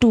2।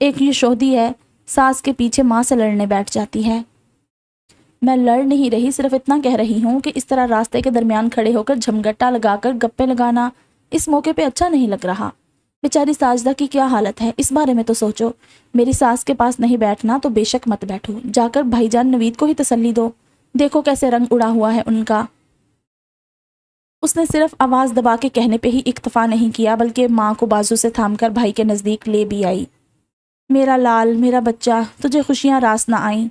ایک یہ شہودی ہے، ساس کے پیچھے ماں سے لڑنے بیٹھ جاتی ہے۔ میں لڑ نہیں رہی، صرف اتنا کہہ رہی ہوں کہ اس طرح راستے کے درمیان کھڑے ہو کر جھمگٹا لگا کر گپے لگانا اس موقع پہ اچھا نہیں لگ رہا۔ بیچاری ساجدہ کی کیا حالت ہے اس بارے میں تو سوچو۔ میری ساس کے پاس نہیں بیٹھنا تو بے شک مت بیٹھو، جا کر بھائی جان نوید کو ہی تسلی دو، دیکھو کیسے رنگ اڑا ہوا ہے ان کا۔ اس نے صرف آواز دبا کے کہنے پہ ہی اکتفا نہیں کیا، بلکہ ماں کو بازو سے تھام کر بھائی کے نزدیک لے بھی آئی۔ میرا لال، میرا بچہ، تجھے خوشیاں راس نہ آئیں۔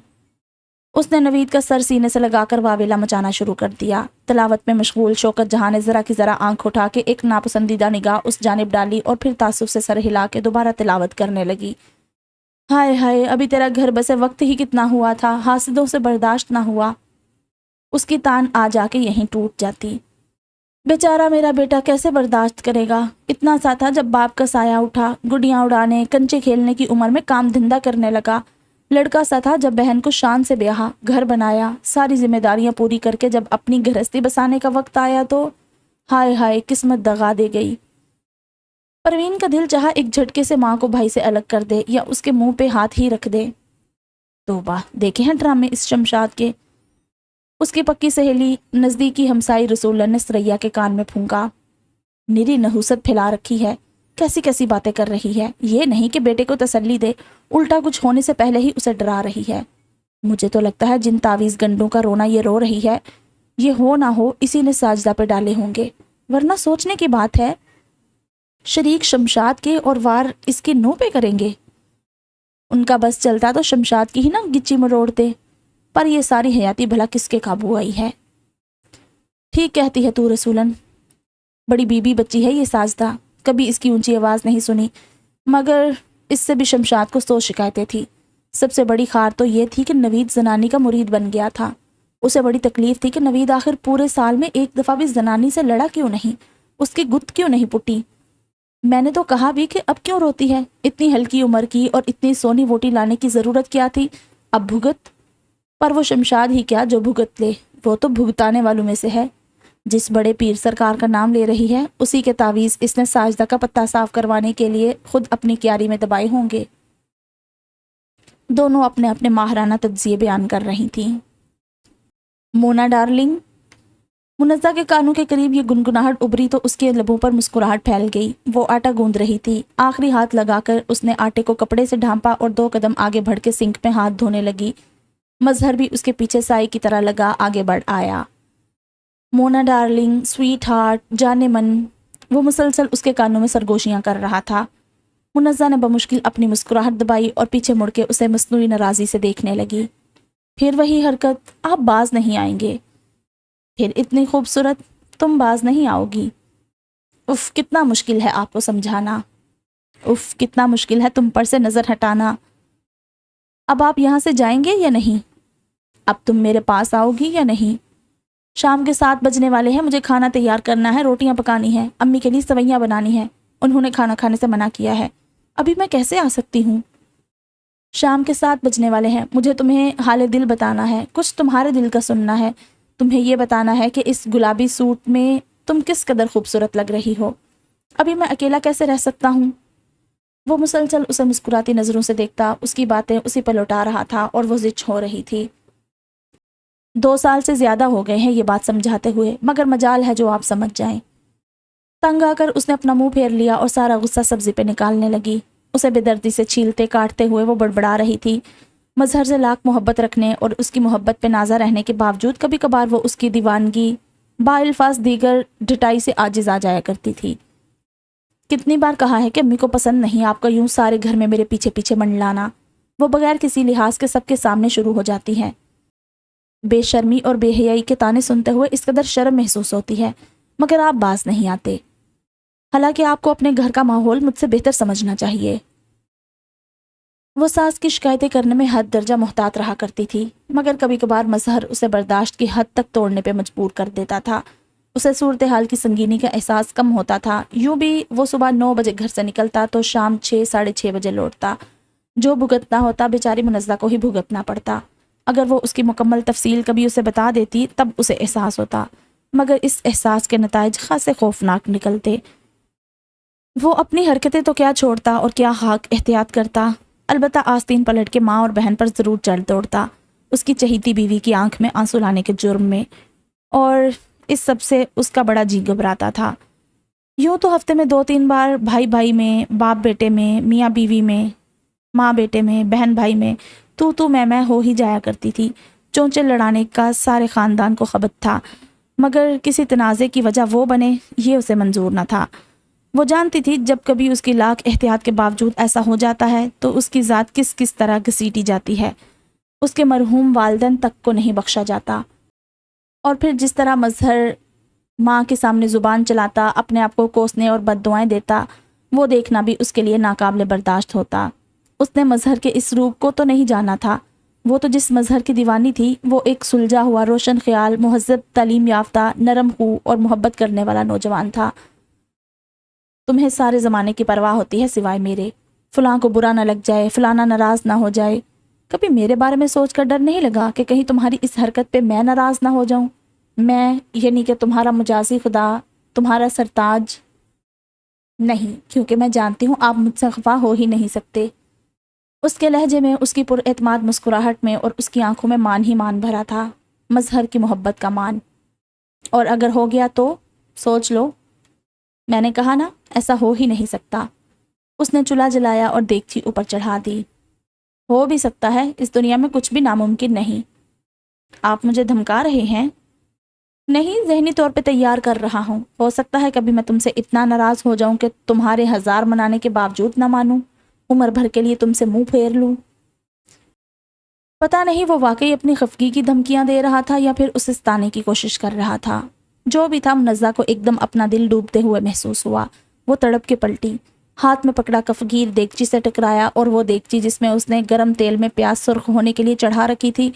اس نے نوید کا سر سینے سے لگا کر واویلا مچانا شروع کر دیا۔ تلاوت میں مشغول شوکت جہاں نے ذرا کی ذرا آنکھ اٹھا کے ایک ناپسندیدہ نگاہ اس جانب ڈالی اور پھر تعصب سے سر ہلا کے دوبارہ تلاوت کرنے لگی۔ ہائے ہائے، ابھی تیرا گھر بسے وقت ہی کتنا ہوا تھا، حاسدوں سے برداشت نہ ہوا۔ اس کی تان آ جا کے یہیں ٹوٹ جاتی۔ بیچارہ میرا بیٹا کیسے برداشت کرے گا؟ اتنا سا تھا جب باپ کا سایہ اٹھا، گڈیاں اڑانے، کنچے کھیلنے کی عمر میں کام دھندا کرنے لگا۔ لڑکا سا تھا جب بہن کو شان سے بیاہا، گھر بنایا، ساری ذمہ داریاں پوری کر کے جب اپنی گھرستی بسانے کا وقت آیا تو ہائے ہائے قسمت دغا دے گئی۔ پروین کا دل چاہا ایک جھٹکے سے ماں کو بھائی سے الگ کر دے یا اس کے منہ پہ ہاتھ ہی رکھ دے۔ توبہ، دیکھے ہیں ڈرامے اس شمشاد کے۔ اس کی پکی سہیلی نزدیکی ہمسائی رسول نے سریا کے کان میں پھونکا، نری نحوست پھیلا رکھی ہے، کیسی کیسی باتیں کر رہی ہے، یہ نہیں کہ بیٹے کو تسلی دے، الٹا کچھ ہونے سے پہلے ہی اسے ڈرا رہی ہے۔ مجھے تو لگتا ہے جن تعویذ گنڈوں کا رونا یہ رو رہی ہے، یہ ہو نہ ہو اسی نے ساجدہ پہ ڈالے ہوں گے، ورنہ سوچنے کی بات ہے شریک شمشاد کے اور وار اس کے نو پہ کریں گے۔ ان کا بس چلتا تو شمشاد کی ہی نہ گچی مروڑتے، پر یہ ساری حیاتی بھلا کس کے قابو آئی ہے؟ ٹھیک کہتی ہے تو رسولن، بڑی بی بی بچی ہے یہ ساجدہ، کبھی اس کی اونچی آواز نہیں سنی، مگر اس سے بھی شمشاد کو 100 شکایتیں تھی۔ سب سے بڑی خار تو یہ تھی کہ نوید زنانی کا مرید بن گیا تھا۔ اسے بڑی تکلیف تھی کہ نوید آخر پورے سال میں ایک دفعہ بھی زنانی سے لڑا کیوں نہیں، اس کی گت کیوں نہیں پٹی۔ میں نے تو کہا بھی کہ اب کیوں روتی ہے، اتنی ہلکی عمر کی اور اتنی سونی ووٹی لانے کی ضرورت کیا تھی، اب بھگت۔ پر وہ شمشاد ہی کیا جو بھگت لے، وہ تو بھگتانے والوں میں سے ہے۔ جس بڑے پیر سرکار کا نام لے رہی ہے، اسی کے تعویذ اس نے ساجدہ کا پتہ صاف کروانے کے لیے خود اپنی کیاری میں دبائے ہوں گے۔ دونوں اپنے اپنے ماہرانہ تجزیے بیان کر رہی تھیں۔ مونا ڈارلنگ، منزہ کے کانوں کے قریب یہ گنگناہٹ ابری تو اس کے لبوں پر مسکراہٹ پھیل گئی۔ وہ آٹا گوندھ رہی تھی، آخری ہاتھ لگا کر اس نے آٹے کو کپڑے سے ڈھانپا اور 2 قدم آگے بڑھ کے سنک میں ہاتھ دھونے لگی۔ مظہر بھی اس کے پیچھے سائی کی طرح لگا آگے بڑھ آیا۔ مونا ڈارلنگ، سویٹ ہارٹ، جانے من، وہ مسلسل اس کے کانوں میں سرگوشیاں کر رہا تھا۔ منزہ نے بمشکل اپنی مسکراہٹ دبائی اور پیچھے مڑ کے اسے مصنوعی ناراضی سے دیکھنے لگی۔ پھر وہی حرکت، آپ باز نہیں آئیں گے، پھر اتنی خوبصورت، تم باز نہیں آؤ گی۔ اف کتنا مشکل ہے آپ کو سمجھانا، اف کتنا مشکل ہے تم پر سے نظر ہٹانا۔ اب آپ یہاں سے جائیں گے یا نہیں؟ اب تم میرے پاس آؤ گی یا نہیں؟ شام کے 7 بجنے والے ہیں، مجھے کھانا تیار کرنا ہے، روٹیاں پکانی ہیں، امی کے لیے سوئیاں بنانی ہیں، انہوں نے کھانا کھانے سے منع کیا ہے، ابھی میں کیسے آ سکتی ہوں؟ شام کے 7 بجنے والے ہیں، مجھے تمہیں حال دل بتانا ہے، کچھ تمہارے دل کا سننا ہے، تمہیں یہ بتانا ہے کہ اس گلابی سوٹ میں تم کس قدر خوبصورت لگ رہی ہو، ابھی میں اکیلا کیسے رہ سکتا ہوں؟ وہ مسلسل اسے مسکراتی نظروں سے دیکھتا، اس کی باتیں اسی پر لوٹا رہا تھا اور وہ زچ ہو رہی تھی۔ 2 سال سے زیادہ ہو گئے ہیں یہ بات سمجھاتے ہوئے، مگر مجال ہے جو آپ سمجھ جائیں۔ تنگ آ کر اس نے اپنا منہ پھیر لیا اور سارا غصہ سبزی پہ نکالنے لگی۔ اسے بے دردی سے چھیلتے کاٹتے ہوئے وہ بڑبڑا رہی تھی۔ مظہر سے لاکھ محبت رکھنے اور اس کی محبت پہ نازا رہنے کے باوجود کبھی کبھار وہ اس کی دیوانگی با الفاظ دیگر ڈٹائی سے عاجز آ جایا کرتی تھی۔ کتنی بار کہا ہے کہ امی کو پسند نہیں آپ کا یوں سارے گھر میں میرے پیچھے پیچھے منڈلانا۔ وہ بغیر کسی لحاظ کے سب کے سامنے شروع ہو جاتی ہیں۔ بے شرمی اور بے حیائی کے طعنے سنتے ہوئے اس قدر شرم محسوس ہوتی ہے، مگر آپ باز نہیں آتے، حالانکہ آپ کو اپنے گھر کا ماحول مجھ سے بہتر سمجھنا چاہیے۔ وہ ساس کی شکایتیں کرنے میں حد درجہ محتاط رہا کرتی تھی، مگر کبھی کبھار مظہر اسے برداشت کی حد تک توڑنے پہ مجبور کر دیتا تھا۔ اسے صورتحال کی سنگینی کا احساس کم ہوتا تھا۔ یوں بھی وہ صبح 9 بجے گھر سے نکلتا تو شام 6 ساڑھے 6 بجے لوٹتا۔ جو بھگتنا ہوتا بیچاری منزہ کو ہی بھگتنا پڑتا۔ اگر وہ اس کی مکمل تفصیل کبھی اسے بتا دیتی تب اسے احساس ہوتا، مگر اس احساس کے نتائج خاصے خوفناک نکلتے۔ وہ اپنی حرکتیں تو کیا چھوڑتا اور کیا خاک احتیاط کرتا، البتہ آستین پلٹ کے ماں اور بہن پر ضرور چڑھ دوڑتا، اس کی چہیتی بیوی کی آنکھ میں آنسو لانے کے جرم میں، اور اس سب سے اس کا بڑا جی گھبراتا تھا۔ یوں تو ہفتے میں 2-3 بار بھائی بھائی میں، باپ بیٹے میں، میاں بیوی میں، ماں بیٹے میں، بہن بھائی میں تو میں ہو ہی جایا کرتی تھی۔ چونچے لڑانے کا سارے خاندان کو خبر تھا، مگر کسی تنازع کی وجہ وہ بنے یہ اسے منظور نہ تھا۔ وہ جانتی تھی جب کبھی اس کی لاکھ احتیاط کے باوجود ایسا ہو جاتا ہے تو اس کی ذات کس طرح گھسیٹی جاتی ہے، اس کے مرحوم والدین تک کو نہیں بخشا جاتا۔ اور پھر جس طرح مظہر ماں کے سامنے زبان چلاتا، اپنے آپ کو کوسنے اور بد دعائیں دیتا، وہ دیکھنا بھی اس کے لیے ناقابل برداشت ہوتا۔ اس نے مظہر کے اس روپ کو تو نہیں جانا تھا، وہ تو جس مظہر کی دیوانی تھی وہ ایک سلجھا ہوا، روشن خیال، مہذب، تعلیم یافتہ، نرم خو اور محبت کرنے والا نوجوان تھا۔ تمہیں سارے زمانے کی پرواہ ہوتی ہے سوائے میرے، فلاں کو برا نہ لگ جائے، فلانا ناراض نہ ہو جائے۔ کبھی میرے بارے میں سوچ کر ڈر نہیں لگا کہ کہیں تمہاری اس حرکت پہ میں ناراض نہ ہو جاؤں؟ میں یعنی کہ تمہارا مجازی خدا، تمہارا سرتاج؟ نہیں، کیونکہ میں جانتی ہوں آپ مجھ سے خفا ہو ہی نہیں سکتے۔ اس کے لہجے میں، اس کی پر اعتماد مسکراہٹ میں اور اس کی آنکھوں میں مان ہی مان بھرا تھا، مظہر کی محبت کا مان۔ اور اگر ہو گیا تو سوچ لو، میں نے کہا نا ایسا ہو ہی نہیں سکتا۔ اس نے چولہا جلایا اور دیگچی اوپر چڑھا دی۔ ہو بھی سکتا ہے، اس دنیا میں کچھ بھی ناممکن نہیں۔ آپ مجھے دھمکا رہے ہیں؟ نہیں، ذہنی طور پہ تیار کر رہا ہوں۔ ہو سکتا ہے کبھی میں تم سے اتنا ناراض ہو جاؤں کہ تمہارے 1000 منانے کے باوجود نہ مانوں، عمر بھر کے لیے تم سے منہ پھیر لوں۔ پتہ نہیں وہ واقعی اپنی خفگی کی دھمکیاں دے رہا تھا یا پھر اسے ستانے کی کوشش کر رہا تھا۔ جو بھی تھا، منزہ کو ایک دم اپنا دل ڈوبتے ہوئے محسوس ہوا۔ وہ تڑپ کے پلٹی، ہاتھ میں پکڑا کفگیر دیگچی سے ٹکرایا اور وہ دیگچی جس میں اس نے گرم تیل میں پیاز سرخ ہونے کے لیے چڑھا رکھی تھی،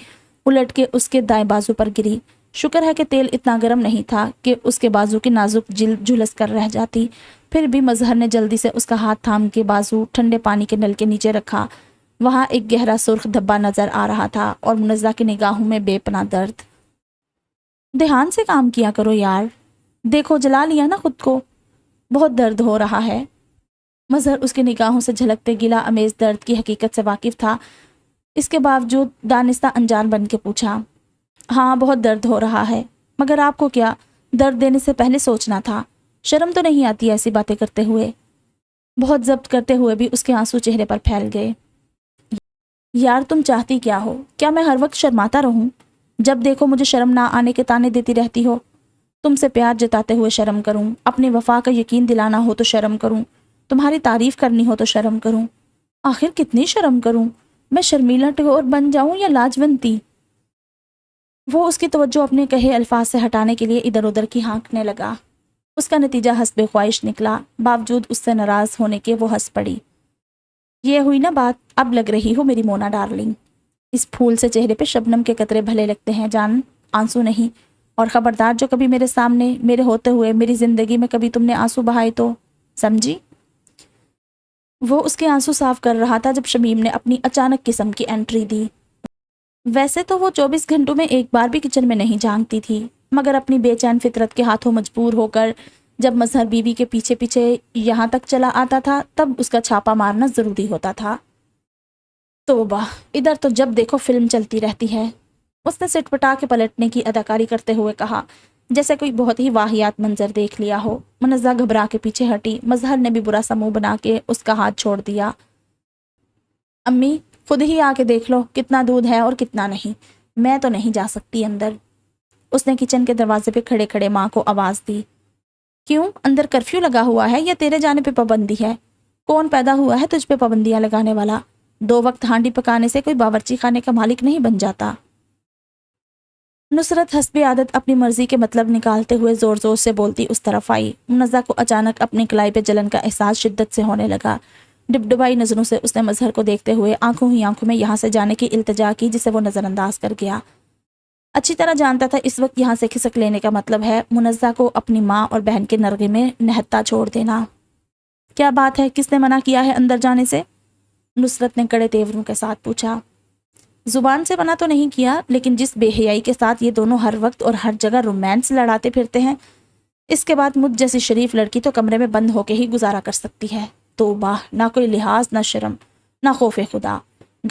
الٹ کے اس کے دائیں بازو پر گری۔ شکر ہے کہ تیل اتنا گرم نہیں تھا کہ اس کے بازو کی نازک جلد جھلس کر رہ جاتی۔ پھر بھی مظہر نے جلدی سے اس کا ہاتھ تھام کے بازو ٹھنڈے پانی کے نل کے نیچے رکھا۔ وہاں ایک گہرا سرخ دھبا نظر آ رہا تھا اور منزہ کی نگاہوں میں بے پناہ درد۔ دھیان سے کام کیا کرو یار، دیکھو جلا لیا نا خود کو، بہت درد ہو رہا ہے۔ مظہر اس کی نگاہوں سے جھلکتے گلا امیز درد کی حقیقت سے واقف تھا، اس کے باوجود دانستہ انجان بن کے پوچھا، ہاں بہت درد ہو رہا ہے، مگر آپ کو کیا، درد دینے سے پہلے سوچنا تھا۔ شرم تو نہیں آتی ایسی باتیں کرتے ہوئے؟ بہت ضبط کرتے ہوئے بھی اس کے آنسو چہرے پر پھیل گئے۔ یار تم چاہتی کیا ہو؟ کیا میں ہر وقت شرماتا رہوں؟ جب دیکھو مجھے شرم نہ آنے کے تانے دیتی رہتی ہو۔ تم سے پیار جتاتے ہوئے شرم کروں، اپنی وفا کا یقین دلانا ہو تو شرم کروں، تمہاری تعریف کرنی ہو تو شرم کروں۔ آخر کتنی شرم کروں؟ میں شرمیلا ٹگور بن جاؤں یا لاجونتی؟ وہ اس کی توجہ اپنے کہے الفاظ سے ہٹانے کے لیے ادھر ادھر کی ہانکنے لگا۔ اس کا نتیجہ حسب خواہش نکلا، باوجود اس سے ناراض ہونے کے وہ ہنس پڑی۔ یہ ہوئی نا بات، اب لگ رہی ہو میری مونا ڈارلنگ۔ اس پھول سے چہرے پہ شبنم کے قطرے بھلے لگتے ہیں جان، آنسو نہیں۔ اور خبردار جو کبھی میرے سامنے، میرے ہوتے ہوئے، میری زندگی میں کبھی تم نے آنسو بہائے تو، سمجھی؟ وہ اس کے آنسو صاف کر رہا تھا جب شمیم نے اپنی اچانک قسم کی انٹری دی۔ ویسے تو وہ 24 گھنٹوں میں ایک بار بھی کچن میں نہیں جھانکتی تھی، مگر اپنی بے چین فطرت کے ہاتھوں مجبور ہو کر جب مظہر بیوی کے پیچھے پیچھے یہاں تک چلا آتا تھا تب اس کا چھاپا مارنا ضروری ہوتا تھا۔ توبہ، ادھر تو جب دیکھو فلم چلتی رہتی ہے، اس نے سٹ پٹا کے پلٹنے کی اداکاری کرتے ہوئے کہا، جیسے کوئی بہت ہی واہیات منظر دیکھ لیا ہو۔ منزہ گھبرا کے پیچھے ہٹی، مظہر نے بھی برا سا منہ بنا کے اس کا ہاتھ چھوڑ دیا۔ امی خود ہی آ کے دیکھ لو کتنا دودھ ہے اور کتنا نہیں، میں تو نہیں جا سکتی اندر۔ اس نے کچن کے دروازے پہ کھڑے کھڑے ماں کو آواز دی۔ کیوں، اندر کرفیو لگا ہوا ہے یا تیرے جانے پہ پابندی ہے؟ کون پیدا ہوا ہے تجھ پہ پابندیاں لگانے والا؟ 2 وقت ہانڈی پکانے سے کوئی باورچی خانے کا مالک نہیں بن جاتا۔ نصرت حسب عادت اپنی مرضی کے مطلب نکالتے ہوئے زور زور سے بولتی اس طرف آئی۔ منزہ کو اچانک اپنی کلائی پہ جلن کا احساس شدت سے ہونے لگا۔ ڈبڈبائی نظروں سے اس نے مظہر کو دیکھتے ہوئے آنکھوں ہی آنکھوں میں یہاں سے جانے کی التجا کی، جسے وہ نظر انداز کر گیا۔ اچھی طرح جانتا تھا اس وقت یہاں سے کھسک لینے کا مطلب ہے منزہ کو اپنی ماں اور بہن کے نرغے میں نہتا چھوڑ دینا۔ کیا بات ہے، کس نے منع کیا ہے اندر جانے سے؟ نصرت نے کڑے تیوروں کے ساتھ پوچھا۔ زبان سے منع تو نہیں کیا، لیکن جس بے حیائی کے ساتھ یہ دونوں ہر وقت اور ہر جگہ رومانس لڑاتے پھرتے ہیں، اس کے بعد مجھ جیسی شریف لڑکی تو کمرے میں بند ہو کے ہی گزارا کر سکتی ہے۔ توبہ، نہ کوئی لحاظ نہ شرم، نہ خوف خدا.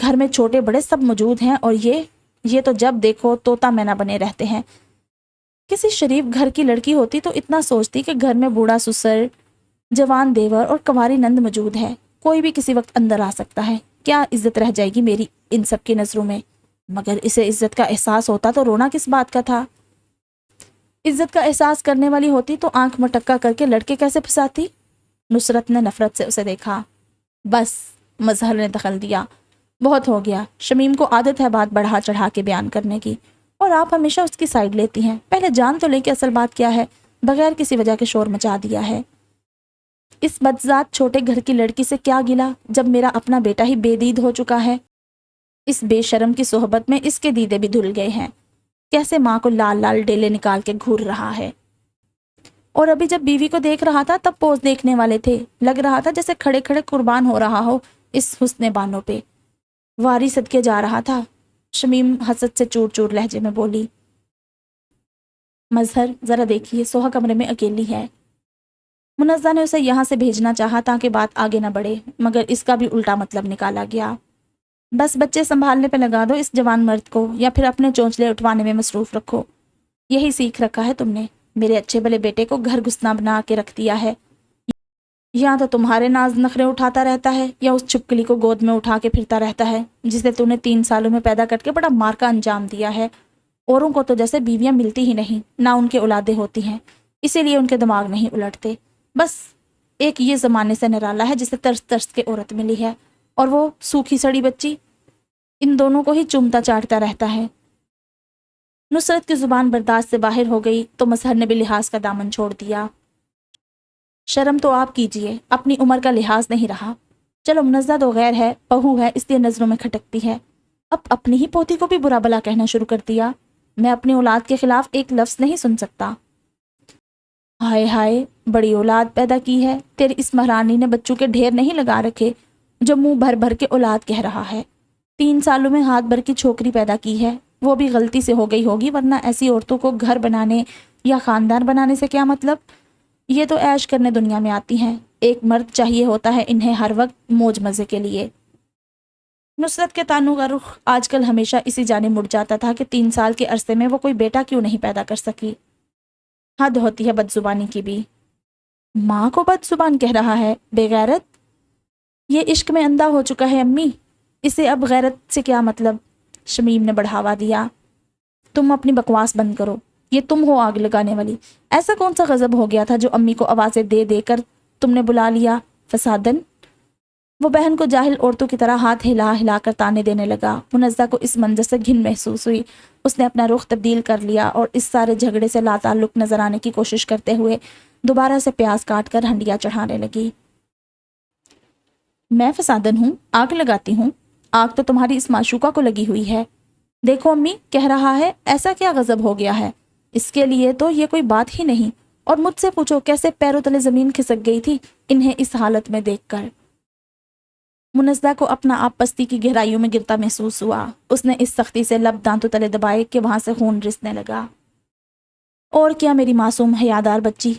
گھر میں چھوٹے بڑے سب موجود ہیں اور یہ تو جب دیکھو طوطا مینا بنے رہتے ہیں. کسی شریف گھر کی لڑکی ہوتی تو اتنا سوچتی کہ گھر میں بوڑھا سسر، جوان دیور اور کنواری نند موجود ہے، کوئی بھی کسی وقت اندر آ سکتا ہے، کیا عزت رہ جائے گی میری ان سب کی نظروں میں. مگر اسے عزت کا احساس ہوتا تو رونا کس بات کا تھا. عزت کا احساس کرنے والی ہوتی تو آنکھ مٹکا کر کے لڑکے کیسے پھنساتی. نصرت نے نفرت سے اسے دیکھا. بس، مظہر نے دخل دیا، بہت ہو گیا. شمیم کو عادت ہے بات بڑھا چڑھا کے بیان کرنے کی، اور آپ ہمیشہ اس کی سائیڈ لیتی ہیں. پہلے جان تو لے کہ اصل بات کیا ہے. بغیر کسی وجہ کے شور مچا دیا ہے. اس بدذات چھوٹے گھر کی لڑکی سے کیا گلا جب میرا اپنا بیٹا ہی بے دید ہو چکا ہے. اس بے شرم کی صحبت میں اس کے دیدے بھی دھل گئے ہیں. کیسے ماں کو لال لال ڈیلے نکال کے گھور رہا ہے. اور ابھی جب بیوی کو دیکھ رہا تھا تب پوز دیکھنے والے تھے. لگ رہا تھا جیسے کھڑے کھڑے قربان ہو رہا ہو اس حسن بانوں پہ. واری صدقے جا رہا تھا. شمیم حسد سے چور چور لہجے میں بولی. مظہر ذرا دیکھیے، سوہا کمرے میں اکیلی ہے. منزہ نے اسے یہاں سے بھیجنا چاہا تاکہ بات آگے نہ بڑھے، مگر اس کا بھی الٹا مطلب نکالا گیا. بس بچے سنبھالنے پہ لگا دو اس جوان مرد کو، یا پھر اپنے چونچلے اٹھوانے میں مصروف رکھو. یہی سیکھ رکھا ہے تم نے. میرے اچھے بلے بیٹے کو گھر گھسنا بنا کے رکھ دیا ہے. یا تو تمہارے ناز نخرے اٹھاتا رہتا ہے، یا اس چھپکلی کو گود میں اٹھا کے پھرتا رہتا ہے جسے تو نے 3 سالوں میں پیدا کر کے بڑا مار کا انجام دیا ہے. اوروں کو تو جیسے بیویاں ملتی ہی نہیں، نہ ان کے اولادیں ہوتی ہیں، اسی لیے ان کے دماغ نہیں الٹتے. بس ایک یہ زمانے سے نرالا ہے جسے ترس ترس کے عورت ملی ہے، اور وہ سوکھی سڑی بچی ان دونوں کو ہی چومتا چاٹتا رہتا ہے. نصرت کی زبان برداشت سے باہر ہو گئی تو مظہر نے بھی لحاظ کا دامن چھوڑ دیا. شرم تو آپ کیجئے، اپنی عمر کا لحاظ نہیں رہا. چلو منزہ تو غیر ہے، بہو ہے، اس لیے نظروں میں کھٹکتی ہے. اب اپنی ہی پوتی کو بھی برا بلا کہنا شروع کر دیا. میں اپنی اولاد کے خلاف ایک لفظ نہیں سن سکتا. ہائے ہائے، بڑی اولاد پیدا کی ہے. تیری اس مہرانی نے بچوں کے ڈھیر نہیں لگا رکھے جو منہ بھر بھر کے اولاد کہہ رہا ہے. 3 سالوں میں ہاتھ بھر کی چھوکری پیدا کی ہے، وہ بھی غلطی سے ہو گئی ہوگی، ورنہ ایسی عورتوں کو گھر بنانے یا خاندان بنانے سے کیا مطلب. یہ تو عیش کرنے دنیا میں آتی ہیں. ایک مرد چاہیے ہوتا ہے انہیں ہر وقت موج مزے کے لیے. نصرت کے تانوں کا رخ آج کل ہمیشہ اسی جانب مڑ جاتا تھا کہ 3 سال کے عرصے میں وہ کوئی بیٹا کیوں نہیں پیدا کر سکی. حد ہوتی ہے بد زبانی کی بھی. ماں کو بد زبان کہہ رہا ہے، بے غیرت. یہ عشق میں اندھا ہو چکا ہے امی، اسے اب غیرت سے کیا مطلب. شمیم نے بڑھاوا دیا. تم اپنی بکواس بند کرو، یہ تم ہو آگ لگانے والی. ایسا کون سا غضب ہو گیا تھا جو امی کو آوازیں دے دے کر تم نے بلا لیا فسادن. وہ بہن کو جاہل عورتوں کی طرح ہاتھ ہلا ہلا کر تانے دینے لگا. منزہ کو اس منظر سے گھن محسوس ہوئی. اس نے اپنا رخ تبدیل کر لیا اور اس سارے جھگڑے سے لا تعلق نظر آنے کی کوشش کرتے ہوئے دوبارہ سے پیاز کاٹ کر ہنڈیا چڑھانے لگی. میں فسادن ہوں، آگ لگاتی ہوں؟ آگ تو تمہاری اس معشوقہ کو لگی ہوئی ہے. دیکھو امی کہہ رہا ہے، ایسا کیا غضب ہو گیا ہے. اس کے لیے تو یہ کوئی بات ہی نہیں. اور مجھ سے پوچھو کیسے پیروں تلے زمین کھسک گئی تھی انہیں اس حالت میں دیکھ کر. منزہ کو اپنا آپ پستی کی گہرائیوں میں گرتا محسوس ہوا. اس نے اس سختی سے لب دانتوں تلے دبائے کہ وہاں سے خون رسنے لگا. اور کیا میری معصوم حیادار بچی،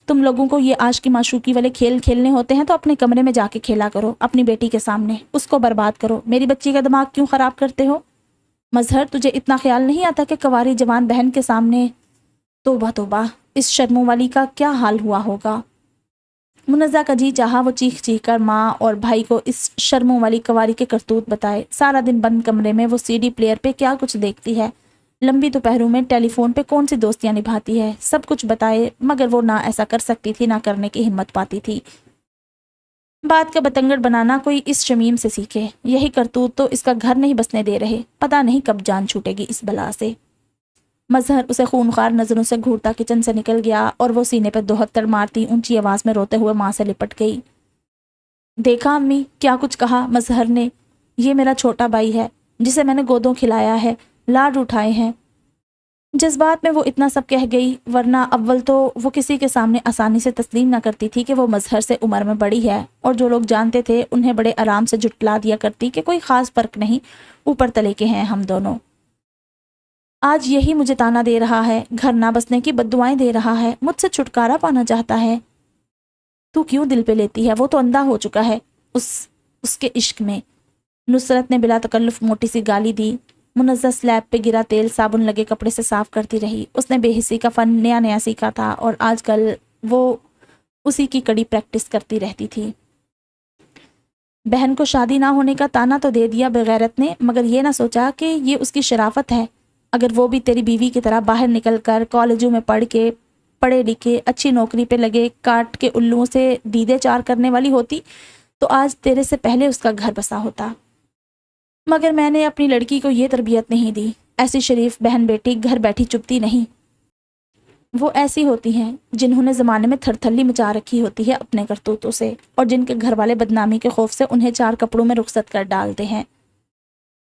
تم لوگوں کو یہ عاشقی معشوقی والے کھیل کھیلنے ہوتے ہیں تو اپنے کمرے میں جا کے کھیلا کرو اپنی بیٹی کے سامنے. اس کو برباد کرو. میری بچی کا دماغ کیوں خراب کرتے ہو. مظہر تجھے اتنا خیال نہیں آتا کہ کنواری جوان بہن کے سامنے. توبہ توبہ، اس شرموں والی کا کیا حال ہوا ہوگا. منزہ کا جی چاہا وہ چیخ چیخ کر ماں اور بھائی کو اس شرموں والی کنواری کے کرتوت بتائے. سارا دن بند کمرے میں وہ سی ڈی پلیئر پہ کیا کچھ دیکھتی ہے، لمبی دوپہروں میں ٹیلی فون پہ کون سی دوستیاں نبھاتی ہے، سب کچھ بتائے، مگر وہ نہ ایسا کر سکتی تھی نہ کرنے کی ہمت پاتی تھی. بات کا بتنگڑ بنانا کوئی اس شمیم سے سیکھے. یہی کرتوت تو اس کا گھر نہیں بسنے دے رہے. پتہ نہیں کب جان چھوٹے گی اس بلا سے. مظہر اسے خونخوار نظروں سے گھورتا کچن سے نکل گیا اور وہ سینے پہ دوہتر مارتی اونچی آواز میں روتے ہوئے ماں سے لپٹ گئی. دیکھا امی کیا کچھ کہا مظہر نے. یہ میرا چھوٹا بھائی ہے جسے میں نے گودوں کھلایا ہے، لاڈ اٹھائے ہیں. جذبات میں وہ اتنا سب کہہ گئی، ورنہ اول تو وہ کسی کے سامنے آسانی سے تسلیم نہ کرتی تھی کہ وہ مظہر سے عمر میں بڑی ہے، اور جو لوگ جانتے تھے انہیں بڑے آرام سے جھٹلا دیا کرتی کہ کوئی خاص فرق نہیں، اوپر تلے کے ہیں ہم دونوں. آج یہی مجھے تانا دے رہا ہے، گھر نہ بسنے کی بد دعائیں دے رہا ہے، مجھ سے چھٹکارا پانا چاہتا ہے. تو کیوں دل پہ لیتی ہے، وہ تو اندھا ہو چکا ہے اس کے عشق میں. نصرت نے بلا تکلف موٹی سی گالی دی۔ منزہ سلیب پہ گرا تیل صابن لگے کپڑے سے صاف کرتی رہی۔ اس نے بے حسی کا فن نیا نیا سیکھا تھا اور آج کل وہ اسی کی کڑی پریکٹس کرتی رہتی تھی۔ بہن کو شادی نہ ہونے کا تانا تو دے دیا بغیرت نے، مگر یہ نہ سوچا کہ یہ اس کی شرافت ہے۔ اگر وہ بھی تیری بیوی کی طرح باہر نکل کر کالجوں میں پڑھ کے پڑھے لکھے اچھی نوکری پہ لگے کاٹ کے الوؤں سے دیدے چار کرنے والی ہوتی تو آج تیرے سے پہلے اس کا گھر بسا ہوتا۔ مگر میں نے اپنی لڑکی کو یہ تربیت نہیں دی۔ ایسی شریف بہن بیٹی گھر بیٹھی چپتی نہیں۔ وہ ایسی ہوتی ہیں جنہوں نے زمانے میں تھرتھلی مچا رکھی ہوتی ہے اپنے کرتوتوں سے، اور جن کے گھر والے بدنامی کے خوف سے انہیں چار کپڑوں میں رخصت کر ڈالتے ہیں۔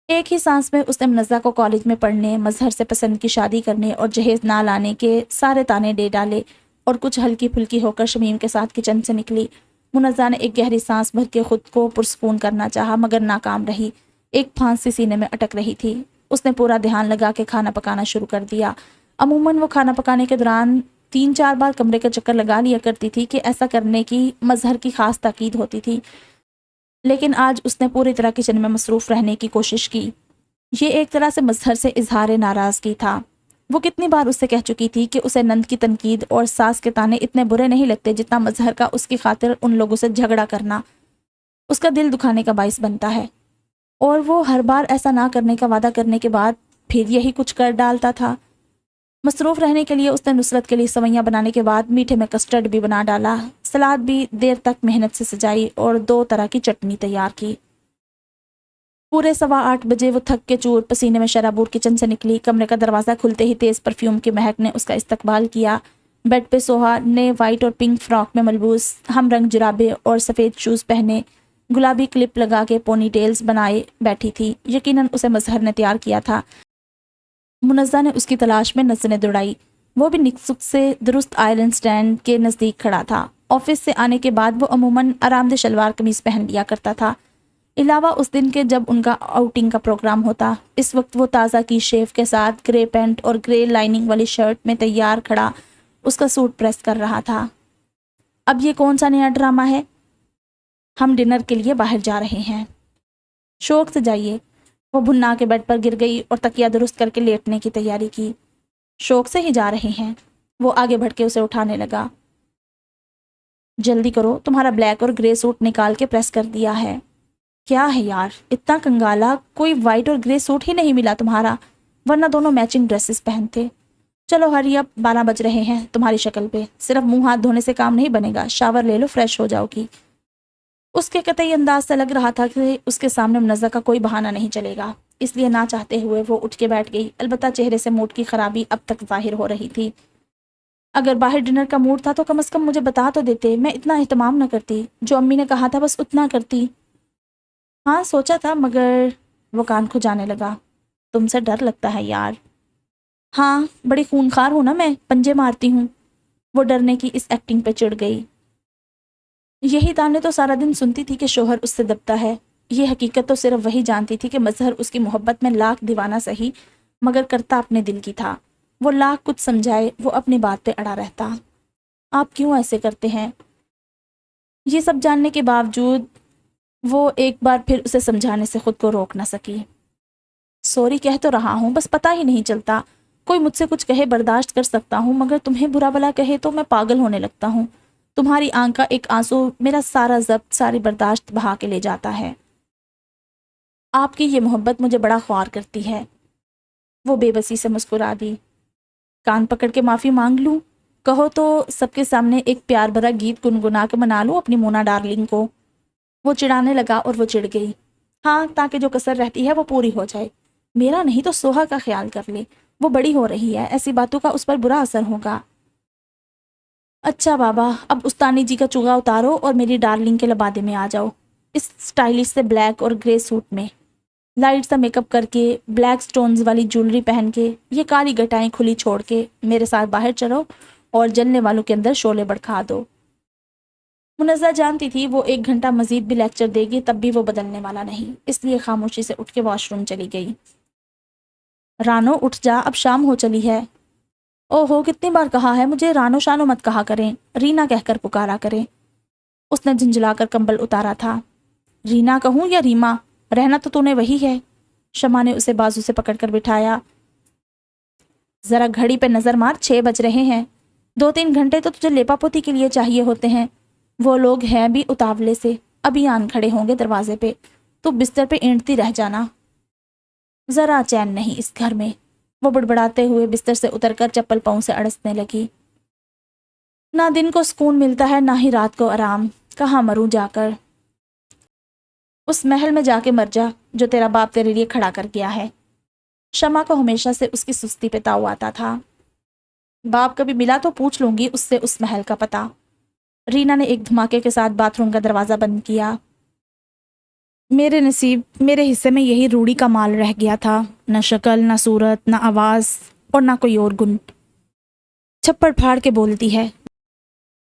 ایک ہی سانس میں اس نے منزہ کو کالج میں پڑھنے، مظہر سے پسند کی شادی کرنے اور جہیز نہ لانے کے سارے تانے دے ڈالے، اور کچھ ہلکی پھلکی ہو کر شمیم کے ساتھ کچن سے نکلی۔ منزہ نے ایک گہری سانس بھر کے خود کو پرسکون کرنا چاہا مگر ناکام رہی۔ ایک پھانسی سینے میں اٹک رہی تھی۔ اس نے پورا دھیان لگا کے کھانا پکانا شروع کر دیا۔ عموماً وہ کھانا پکانے کے دوران 3-4 بار کمرے کا چکر لگا لیا کرتی تھی کہ ایسا کرنے کی مظہر کی خاص تاکید ہوتی تھی، لیکن آج اس نے پوری طرح کچن میں مصروف رہنے کی کوشش کی۔ یہ ایک طرح سے مظہر سے اظہار ناراضگی تھا۔ وہ کتنی بار اس سے کہہ چکی تھی کہ اسے نند کی تنقید اور ساس کے تانے اتنے برے نہیں لگتے جتنا مظہر کا اس کی خاطر ان لوگوں سے جھگڑا کرنا اس کا دل دکھانے کا باعث بنتا ہے، اور وہ ہر بار ایسا نہ کرنے کا وعدہ کرنے کے بعد پھر یہی کچھ کر ڈالتا تھا۔ مصروف رہنے کے لیے اس نے نصرت کے لیے سوئیاں بنانے کے بعد میٹھے میں کسٹرڈ بھی بنا ڈالا، سلاد بھی دیر تک محنت سے سجائی اور 2 طرح کی چٹنی تیار کی۔ پورے 8:15 بجے وہ تھک کے چور پسینے میں شرابور کچن سے نکلی۔ کمرے کا دروازہ کھلتے ہی تیز پرفیوم کی مہک نے اس کا استقبال کیا۔ بیڈ پہ سوہا نے وائٹ اور پنک فراک میں ملبوس ہم رنگ جرابے اور سفید شوز پہنے گلابی کلپ لگا کے پونی ٹیلز بنائے بیٹھی تھی۔ یقیناً اسے مظہر نے تیار کیا تھا۔ منزہ نے اس کی تلاش میں نظریں دوڑائی۔ وہ بھی نکسک سے درست آئرن سٹینڈ کے نزدیک کھڑا تھا۔ آفس سے آنے کے بعد وہ عموماً آرام دہ شلوار قمیض پہن لیا کرتا تھا، علاوہ اس دن کے جب ان کا آؤٹنگ کا پروگرام ہوتا۔ اس وقت وہ تازہ کی شیو کے ساتھ گرے پینٹ اور گرے لائننگ والی شرٹ میں تیار کھڑا اس کا سوٹ پریس کر رہا تھا۔ اب یہ کون سا نیا ڈرامہ ہے؟ ہم ڈنر کے لیے باہر جا رہے ہیں۔ شوق سے جائیے۔ وہ بھنا کے بیڈ پر گر گئی اور تکیہ درست کر کے لیٹنے کی تیاری کی۔ شوق سے ہی جا رہے ہیں۔ وہ آگے بڑھ کے اسے اٹھانے لگا۔ جلدی کرو، تمہارا بلیک اور گرے سوٹ نکال کے پریس کر دیا ہے۔ کیا ہے یار، اتنا کنگالا، کوئی وائٹ اور گرے سوٹ ہی نہیں ملا تمہارا، ورنہ دونوں میچنگ ڈریسز پہنتے۔ چلو ہری، اب 12 بج رہے ہیں۔ تمہاری شکل پہ صرف منہ ہاتھ دھونے سے کام نہیں بنے گا، شاور لے لو، فریش ہو جاؤ گی۔ اس کے قطعی انداز سے لگ رہا تھا کہ اس کے سامنے منزہ کا کوئی بہانہ نہیں چلے گا، اس لیے نہ چاہتے ہوئے وہ اٹھ کے بیٹھ گئی۔ البتہ چہرے سے موڈ کی خرابی اب تک ظاہر ہو رہی تھی۔ اگر باہر ڈنر کا موڈ تھا تو کم از کم مجھے بتا تو دیتے، میں اتنا اہتمام نہ کرتی۔ جو امی نے کہا تھا بس اتنا کرتی۔ ہاں سوچا تھا، مگر وہ کان کھجانے لگا۔ تم سے ڈر لگتا ہے یار۔ ہاں بڑی خونخوار ہوں نا میں، پنجے مارتی ہوں۔ وہ ڈرنے کی اس ایکٹنگ پہ چڑھ گئی۔ یہی تانے تو سارا دن سنتی تھی کہ شوہر اس سے دبتا ہے۔ یہ حقیقت تو صرف وہی جانتی تھی کہ مظہر اس کی محبت میں لاکھ دیوانہ سہی مگر کرتا اپنے دل کی تھا۔ وہ لاکھ کچھ سمجھائے، وہ اپنی بات پہ اڑا رہتا۔ آپ کیوں ایسے کرتے ہیں؟ یہ سب جاننے کے باوجود وہ ایک بار پھر اسے سمجھانے سے خود کو روک نہ سکی۔ سوری کہہ تو رہا ہوں، بس پتہ ہی نہیں چلتا۔ کوئی مجھ سے کچھ کہے برداشت کر سکتا ہوں، مگر تمہیں برا بلا کہے تو میں پاگل ہونے لگتا ہوں۔ تمہاری آنکھ کا ایک آنسو میرا سارا ضبط، ساری برداشت بہا کے لے جاتا ہے۔ آپ کی یہ محبت مجھے بڑا خوار کرتی ہے۔ وہ بے بسی سے مسکرا دی۔ کان پکڑ کے معافی مانگ لوں؟ کہو تو سب کے سامنے ایک پیار بھرا گیت گنگنا کے منا لوں اپنی مونا ڈارلنگ کو۔ وہ چڑھانے لگا اور وہ چڑھ گئی۔ ہاں، تاکہ جو کسر رہتی ہے وہ پوری ہو جائے۔ میرا نہیں تو سوہا کا خیال کر لے، وہ بڑی ہو رہی ہے، ایسی باتوں کا اس پر برا اثر ہوگا۔ اچھا بابا، اب استانی جی کا چوغا اتارو اور میری ڈارلنگ کے لبادے میں آ جاؤ، اس سٹائلش سے بلیک اور گرے سوٹ میں، لائٹ سا میک اپ کر کے، بلیک سٹونز والی جولری پہن کے، یہ کالی گٹائیں کھلی چھوڑ کے میرے ساتھ باہر چلو اور جلنے والوں کے اندر شعلے بڑھا دو۔ منزہ جانتی تھی وہ 1 گھنٹہ مزید بھی لیکچر دے گی تب بھی وہ بدلنے والا نہیں، اس لیے خاموشی سے اٹھ کے واش روم چلی گئی۔ رانو اٹھ جا، اب شام ہو چلی ہے۔ اوہو، کتنی بار کہا ہے مجھے رانو شانو مت کہا کریں، رینا کہہ کر پکارا کریں۔ اس نے جھنجھلا کر کمبل اتارا تھا۔ رینا کہوں یا ریما؟ رہنا تو نے وہی ہے۔ شمع نے اسے بازو سے پکڑ کر بٹھایا۔ ذرا گھڑی پہ نظر مار، 6 بج رہے ہیں، 2-3 گھنٹے تو تجھے لیپا پوتی کے لیے چاہیے ہوتے ہیں۔ وہ لوگ ہیں بھی اتاولے سے، ابھی آن کھڑے ہوں گے دروازے پہ، تو بستر پہ اینٹتی رہ جانا۔ ذرا چین نہیں اس گھر میں، وہ بڑبڑاتے ہوئے بستر سے اتر کر چپل پاؤں سے اڑسنے لگی۔ نہ دن کو سکون ملتا ہے، نہ ہی رات کو آرام، کہاں مروں جا کر۔ اس محل میں جا کے مر جا جو تیرا باپ تیرے لیے کھڑا کر گیا ہے۔ شمع کو ہمیشہ سے اس کی سستی پہ تاؤ آتا تھا۔ باپ کبھی ملا تو پوچھ لوں گی اس سے اس محل کا پتہ۔ رینا نے ایک دھماکے کے ساتھ باتھ روم کا دروازہ بند کیا۔ میرے نصیب، میرے حصے میں یہی روڑی کا مال رہ گیا تھا، نہ شکل، نہ صورت، نہ آواز اور نہ کوئی اور گن۔ چھپڑ پھاڑ کے بولتی ہے،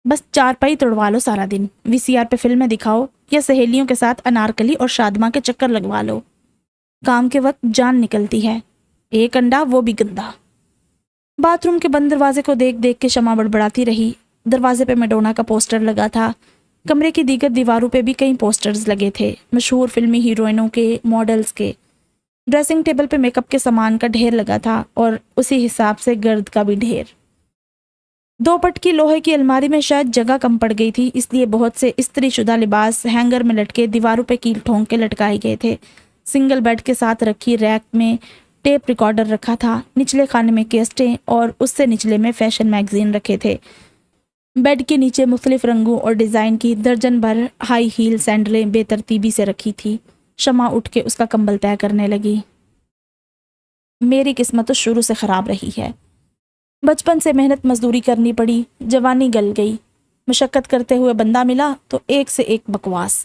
بس 4 پائی توڑوا لو سارا دن، VCR پہ فلمیں دکھاؤ یا سہیلیوں کے ساتھ انارکلی اور شادماں کے چکر لگوا لو۔ کام کے وقت جان نکلتی ہے، ایک انڈا وہ بھی گندا۔ باتھ روم کے بند دروازے کو دیکھ دیکھ کے شمع بڑبڑاتی رہی۔ دروازے پہ میڈونا کا پوسٹر لگا تھا۔ کمرے کی دیگر دیواروں پہ بھی کئی پوسٹرز لگے تھے، مشہور فلمی ہیروئنوں کے، ماڈلز کے۔ ڈریسنگ ٹیبل پہ میک اپ کے سامان کا ڈھیر لگا تھا اور اسی حساب سے گرد کا بھی ڈھیر۔ 2 پٹ کی لوہے کی الماری میں شاید جگہ کم پڑ گئی تھی، اس لیے بہت سے استری شدہ لباس ہینگر میں لٹکے دیواروں پہ کیل ٹھونک کے لٹکائے گئے تھے۔ سنگل بیڈ کے ساتھ رکھی ریک میں ٹیپ ریکارڈر رکھا تھا، نچلے خانے میں کیسٹیں اور اس سے نچلے میں فیشن میگزین رکھے تھے۔ بیڈ کے نیچے مختلف رنگوں اور ڈیزائن کی درجن بھر ہائی ہیل سینڈلیں بے ترتیبی سے رکھی تھی۔ شمع اٹھ کے اس کا کمبل طے کرنے لگی۔ میری قسمت تو شروع سے خراب رہی ہے، بچپن سے محنت مزدوری کرنی پڑی، جوانی گل گئی، مشقت کرتے ہوئے بندہ ملا تو ایک سے ایک بکواس،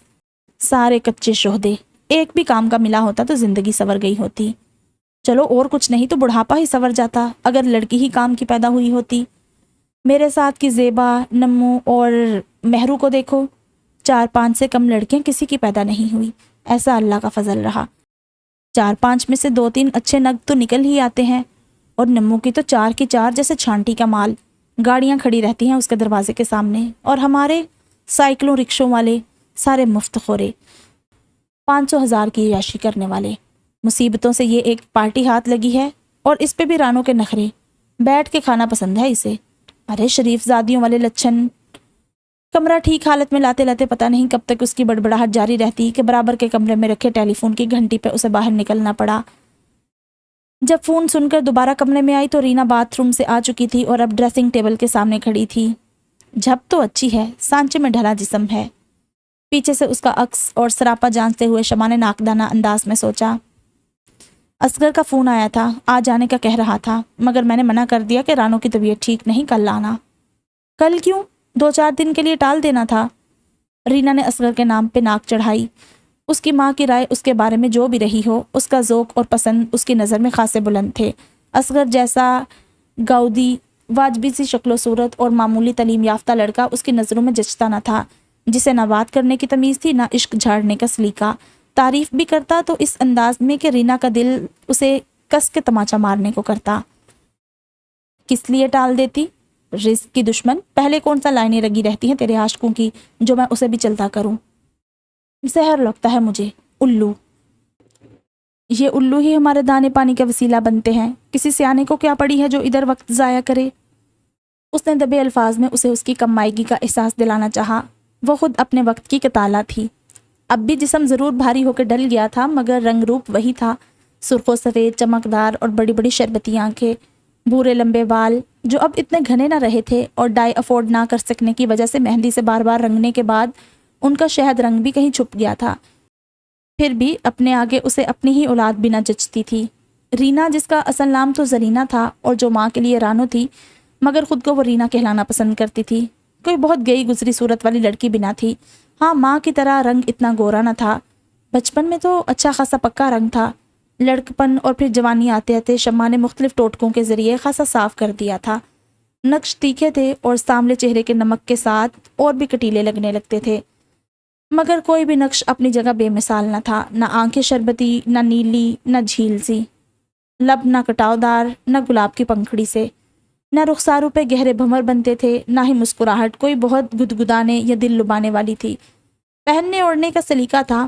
سارے کچے شہدے۔ ایک بھی کام کا ملا ہوتا تو زندگی سنور گئی ہوتی۔ چلو اور کچھ نہیں تو بڑھاپا ہی سنور جاتا اگر لڑکی ہی کام کی پیدا ہوئی ہوتی۔ میرے ساتھ کی زیبا، نمو اور مہرو کو دیکھو، 4-5 سے کم لڑکیاں کسی کی پیدا نہیں ہوئی، ایسا اللہ کا فضل رہا۔ 4-5 میں سے 2-3 اچھے نگ تو نکل ہی آتے ہیں، اور نمو کی تو 4 کی 4 جیسے چھانٹی کا مال۔ گاڑیاں کھڑی رہتی ہیں اس کے دروازے کے سامنے، اور ہمارے سائیکلوں رکشوں والے سارے مفت خورے، 500,000 کی عیاشی کرنے والے۔ مصیبتوں سے یہ ایک پارٹی ہاتھ لگی ہے، اور اس پہ بھی رانوں کے نخرے، بیٹھ کے کھانا پسند ہے اسے۔ ارے شریف زادیوں والے لچھن۔ کمرہ ٹھیک حالت میں لاتے لاتے پتہ نہیں کب تک اس کی بڑبڑاہٹ جاری رہتی کہ برابر کے کمرے میں رکھے ٹیلی فون کی گھنٹی پہ اسے باہر نکلنا پڑا۔ جب فون سن کر دوبارہ کمرے میں آئی تو رینا باتھ روم سے آ چکی تھی اور اب ڈریسنگ ٹیبل کے سامنے کھڑی تھی۔ جھپ تو اچھی ہے، سانچے میں ڈھلا جسم ہے۔ پیچھے سے اس کا عکس اور سراپا جانتے ہوئے شمع نے ناکدانہ انداز میں سوچا، اصغر کا فون آیا تھا، آ جانے کا کہہ رہا تھا، مگر میں نے منع کر دیا کہ رانو کی طبیعت ٹھیک نہیں، کل آنا۔ کل کیوں؟ 2-4 دن کے لیے ٹال دینا تھا۔ رینا نے اصغر کے نام پہ ناک چڑھائی۔ اس کی ماں کی رائے اس کے بارے میں جو بھی رہی ہو، اس کا ذوق اور پسند اس کی نظر میں خاصے بلند تھے۔ اصغر جیسا گاؤدی، واجبی سی شکل و صورت اور معمولی تعلیم یافتہ لڑکا اس کی نظروں میں جچتا نہ تھا، جسے نہ بات کرنے کی تمیز تھی، نہ عشق جھاڑنے کا سلیقہ۔ تعریف بھی کرتا تو اس انداز میں کہ رینا کا دل اسے کس کے تماچا مارنے کو کرتا۔ کس لیے ٹال دیتی؟ رزق کی دشمن، پہلے کون سا لائنیں لگی رہتی ہیں تیرے عاشقوں کی جو میں اسے بھی چلتا کروں؟ زہر لگتا ہے مجھے، الو۔ یہ الو ہی ہمارے دانے پانی کا وسیلہ بنتے ہیں، کسی سیانے کو کیا پڑی ہے جو ادھر وقت ضائع کرے؟ اس نے دبے الفاظ میں اسے اس کی کم مائگی کا احساس دلانا چاہا۔ وہ خود اپنے وقت کی کتالہ تھی۔ اب بھی جسم ضرور بھاری ہو کے ڈل گیا تھا، مگر رنگ روپ وہی تھا، سرخ و سفید، چمکدار اور بڑی بڑی شربتی آنکھیں، بھورے لمبے بال جو اب اتنے گھنے نہ رہے تھے، اور ڈائی افورڈ نہ کر سکنے کی وجہ سے مہندی سے بار بار رنگنے کے بعد ان کا شہد رنگ بھی کہیں چھپ گیا تھا۔ پھر بھی اپنے آگے اسے اپنی ہی اولاد بھی نہ جچتی تھی۔ رینا، جس کا اصل نام تو زرینہ تھا اور جو ماں کے لیے رانو تھی، مگر خود کو وہ رینا کہلانا پسند کرتی تھی۔ کوئی بہت گئی گزری صورت والی لڑکی بھی نہ تھی۔ ہاں، ماں کی طرح رنگ اتنا گورا نہ تھا، بچپن میں تو اچھا خاصا پکا رنگ تھا، لڑکپن اور پھر جوانی آتے آتے شمع نے مختلف ٹوٹکوں کے ذریعے خاصا صاف کر دیا تھا۔ نقش تیکھے تھے اور ساملے چہرے کے نمک کے ساتھ اور بھی کٹیلے لگنے لگتے تھے، مگر کوئی بھی نقش اپنی جگہ بے مثال نہ تھا، نہ آنکھیں شربتی، نہ نیلی، نہ جھیل سی، لب نہ کٹاؤ دار، نہ گلاب کی پنکھڑی سے، نہ رخساروں پہ گہرے بھمر بنتے تھے، نہ ہی مسکراہٹ کوئی بہت گدگدانے یا دل لبانے والی تھی۔ پہننے اوڑھنے کا سلیقہ تھا،